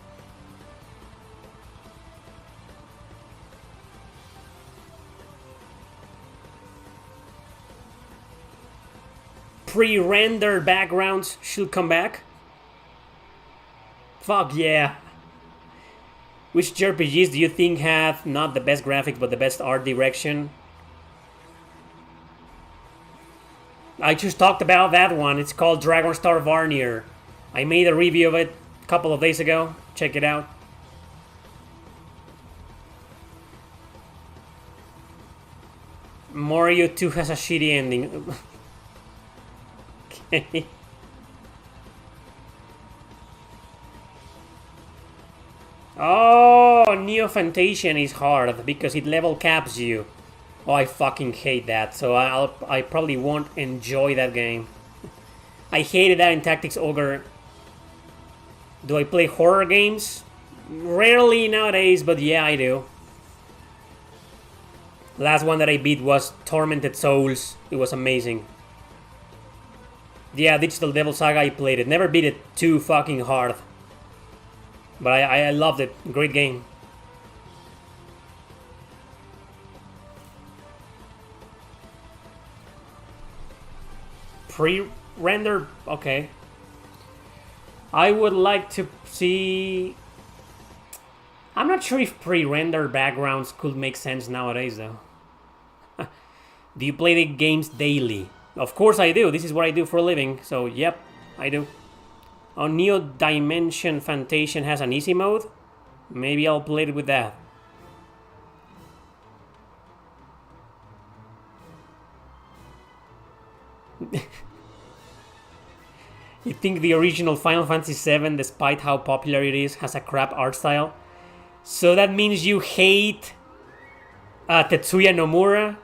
Pre-rendered backgrounds should come back. Fuck yeah. Which JRPGs do you think have not the best graphics but the best art direction? I just talked about that one. It's called Dragon Star Varnier. I made a review of it a couple of days ago. Check it out. Mario 2 has a shitty ending. Okay. Oh, Neo Fantasian is hard because it level caps you. Oh, I fucking hate that. So I probably won't enjoy that game. I hated that in Tactics Ogre. Do I play horror games? Rarely nowadays, but yeah, I do. Last one that I beat was Tormented Souls. It was amazing. Yeah, Digital Devil Saga, I played it. Never beat it too fucking hard. But I loved it. Great game. Pre-render? Okay. I would like to see... I'm not sure if pre-render backgrounds could make sense nowadays, though. Do you play the games daily? Of course I do. This is what I do for a living. So, yep, I do. Oh, Neo Dimension Fantasian has an easy mode? Maybe I'll play it with that. You think the original Final Fantasy VII, despite how popular it is, has a crap art style? So that means you hate Tetsuya Nomura?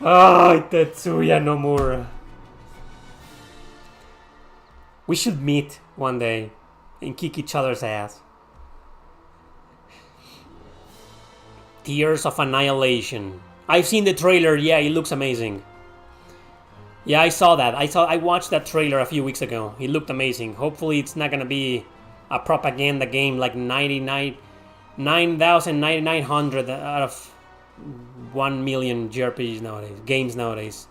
Oh, Tetsuya Nomura. We should meet one day and kick each other's ass. Tears of Annihilation. I've seen the trailer. Yeah, it looks amazing. Yeah, I saw that. I watched that trailer a few weeks ago. It looked amazing. Hopefully it's not gonna be a propaganda game like 9,900 out of 1 million JRPGs nowadays, games nowadays.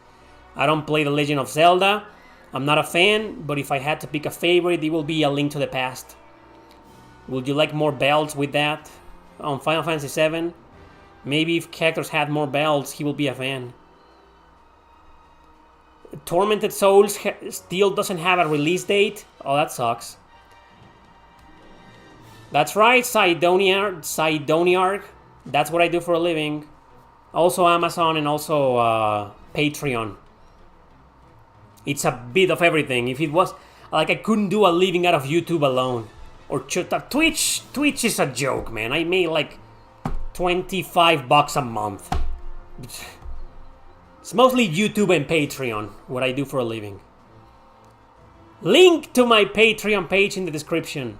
I don't play The Legend of Zelda. I'm not a fan, but if I had to pick a favorite, it will be A Link to the Past. Would you like more belts with that on Final Fantasy VII? Maybe if characters had more belts, he will be a fan. Tormented Souls still doesn't have a release date. Oh, that sucks. That's right, Sidoniarch. That's what I do for a living. Also Amazon and also Patreon. It's a bit of everything. If it was like I couldn't do a living out of YouTube alone. Or Twitch is a joke, man. I made like $25 a month. It's mostly YouTube and Patreon, what I do for a living. Link to my Patreon page in the description.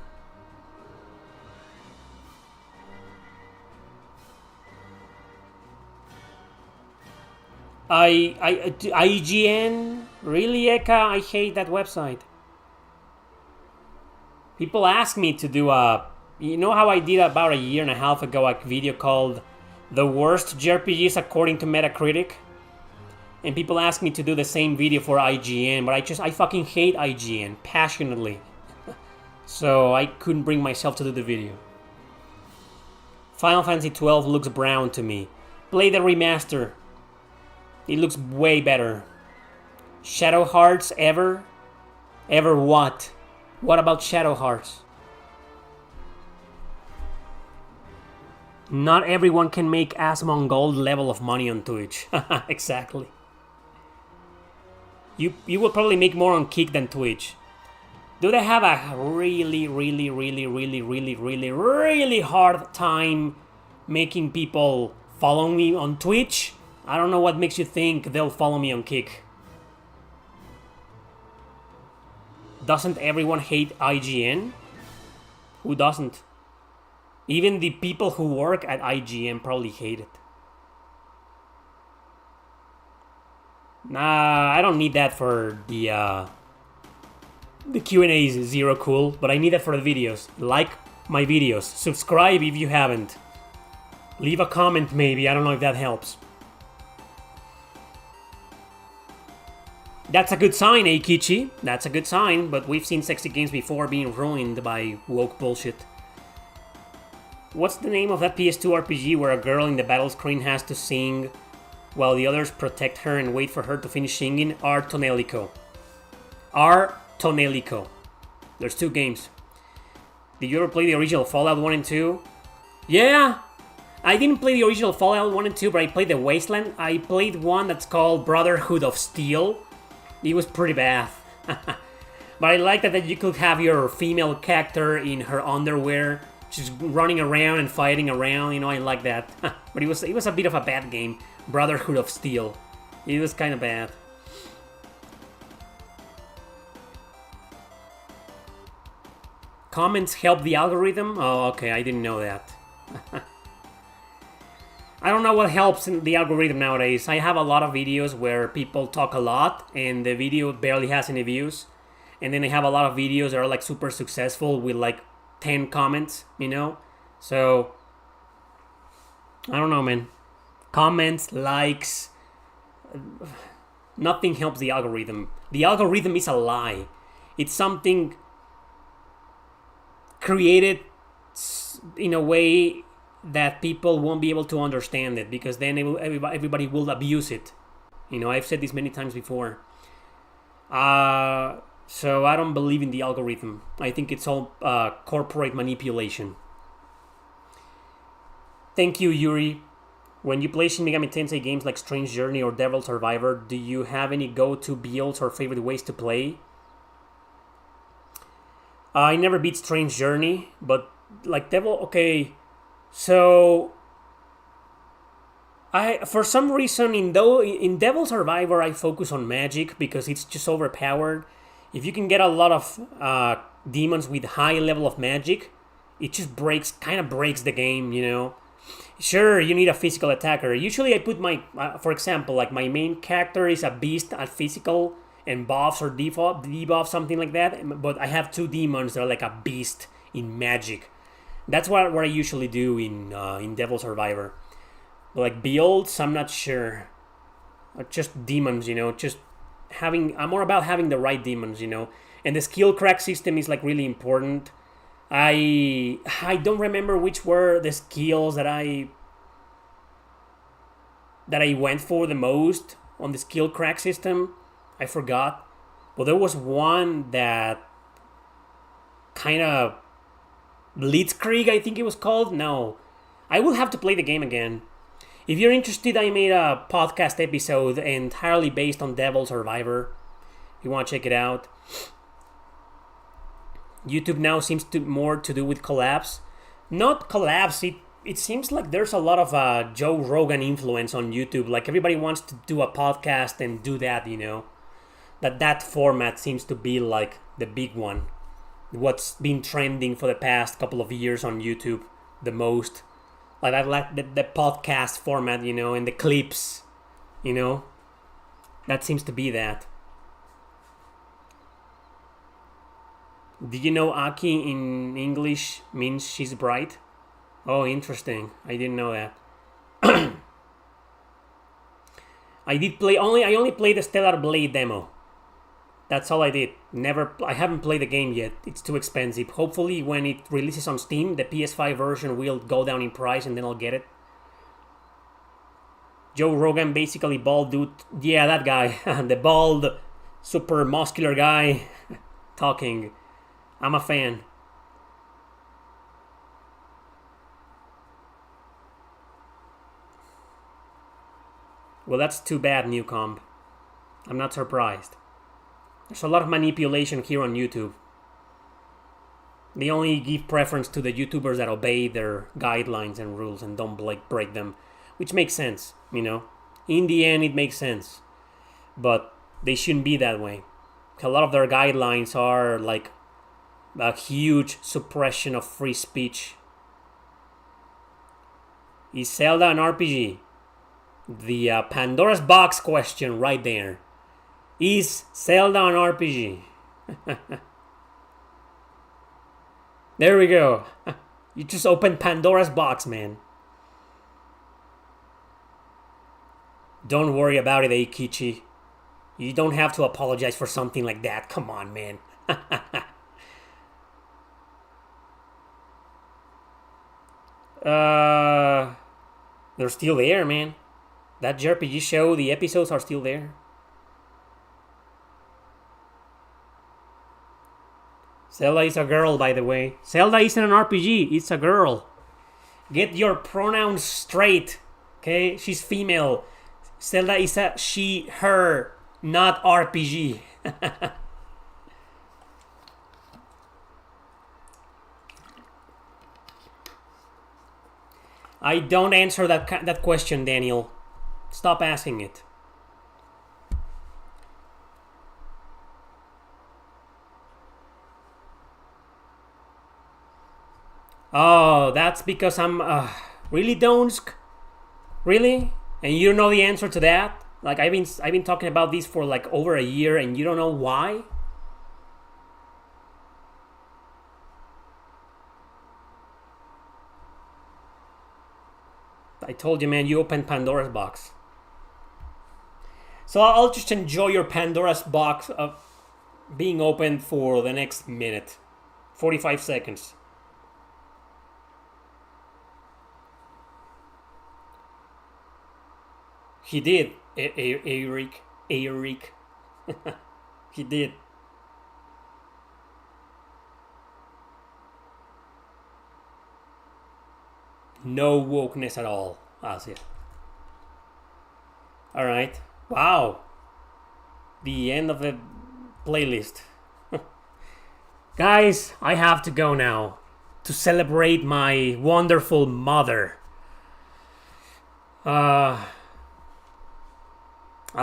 IGN? Really, Eka? I hate that website. People ask me to do a... You know how I did about a year and a half ago a video called The Worst JRPGs According to Metacritic? And people ask me to do the same video for IGN, but I fucking hate IGN passionately. So I couldn't bring myself to do the video. Final Fantasy XII looks brown to me. Play the remaster. It looks way better. Shadow Hearts ever? Ever what? What about Shadow Hearts? Not everyone can make Asmongold level of money on Twitch. Exactly. You will probably make more on Kick than Twitch. Do they have a really hard time making people follow me on Twitch? I don't know what makes you think they'll follow me on Kick. Doesn't everyone hate IGN? Who doesn't? Even the people who work at IGN probably hate it. Nah, I don't need that for the Q&A is zero cool, but I need that for the videos. Like my videos. Subscribe if you haven't. Leave a comment maybe, I don't know if that helps. That's a good sign, Eikichi. That's a good sign, but we've seen sexy games before being ruined by woke bullshit. What's the name of that PS2 RPG where a girl in the battle screen has to sing while the others protect her and wait for her to finish singing? Artonelico. Artonelico. There's 2 games. Did you ever play the original Fallout 1 and 2? Yeah! I didn't play the original Fallout 1 and 2, but I played the Wasteland. I played one that's called Brotherhood of Steel. It was pretty bad. But I like that you could have your female character in her underwear, just running around and fighting around, you know, I like that. But it was a bit of a bad game. Brotherhood of Steel. It was kind of bad. Comments help the algorithm? Oh, okay, I didn't know that. I don't know what helps in the algorithm nowadays. I have a lot of videos where people talk a lot and the video barely has any views. And then I have a lot of videos that are like super successful with like 10 comments, you know? So, I don't know, man. Comments, likes, nothing helps the algorithm. The algorithm is a lie. It's something created in a way that people won't be able to understand it, because then everybody will abuse it. You know, I've said this many times before. So I don't believe in the algorithm. I think it's all corporate manipulation. Thank you, Yuri. When you play Shin Megami Tensei games like Strange Journey or Devil Survivor, do you have any go-to builds or favorite ways to play? I never beat Strange Journey, but like Devil. Okay, so I for some reason in Devil Survivor I focus on magic because it's just overpowered. If you can get a lot of demons with high level of magic, it just kind of breaks the game. Sure, you need a physical attacker. Usually, I put for example, like my main character is a beast at physical and buffs or debuffs, something like that. But I have two demons that are like a beast in magic. That's what I usually do in Devil Survivor. Like builds, I'm not sure. Just demons, Just I'm more about having the right demons, And the skill crack system is like really important. I don't remember which were the skills that I went for the most on the skill crack system. I forgot. But there was one that kind of Blitzkrieg, I think it was called. No. I will have to play the game again. If you're interested, I made a podcast episode entirely based on Devil Survivor. If you want to check it out. YouTube now seems more to do with collabs. Not collabs, it seems like there's a lot of Joe Rogan influence on YouTube. Like everybody wants to do a podcast and do that, That format seems to be like the big one. What's been trending for the past couple of years on YouTube the most. Like I like the podcast format, and the clips, That seems to be that. Did you know Aki in English means she's bright? Oh, interesting. I didn't know that. I only played the Stellar Blade demo. That's all I did. I haven't played the game yet. It's too expensive. Hopefully when it releases on Steam, the PS5 version will go down in price and then I'll get it. Joe Rogan, basically bald dude. Yeah, that guy. The bald, super muscular guy talking. I'm a fan. Well, that's too bad, Newcomb. I'm not surprised. There's a lot of manipulation here on YouTube. They only give preference to the YouTubers that obey their guidelines and rules and don't break them. Which makes sense, In the end, it makes sense. But they shouldn't be that way. A lot of their guidelines are like a huge suppression of free speech. Is Zelda an RPG? The Pandora's box question right there. Is Zelda an RPG? There we go. You just opened Pandora's box, man. Don't worry about it, Eikichi. You don't have to apologize for something like that. Come on, man. They're still there, man. That JRPG show, the episodes are still there. Zelda is a girl, by the way. Zelda isn't an RPG, it's a girl. Get your pronouns straight, okay? She's female. Zelda is a she, her, not RPG. I don't answer that question, Daniel. Stop asking it. Oh, that's because I'm really Donsk? Really? And you don't know the answer to that? Like I've been talking about this for like over a year and you don't know why? I told you, man, you opened Pandora's box. So I'll just enjoy your Pandora's box of being opened for the next minute. 45 seconds. He did, Eric. He did. No wokeness at all, Asia. Alright. Wow. The end of the playlist. Guys, I have to go now to celebrate my wonderful mother. I'll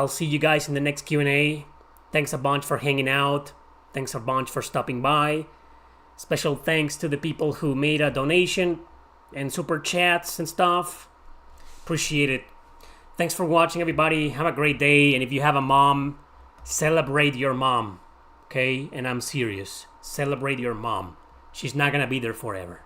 see you guys in the next Q&A. Thanks a bunch for hanging out. Thanks a bunch for stopping by. Special thanks to the people who made a donation and super chats and stuff. Appreciate it. Thanks for watching, everybody. Have a great day. And if you have a mom, celebrate your mom. Okay? And I'm serious. Celebrate your mom. She's not gonna be there forever.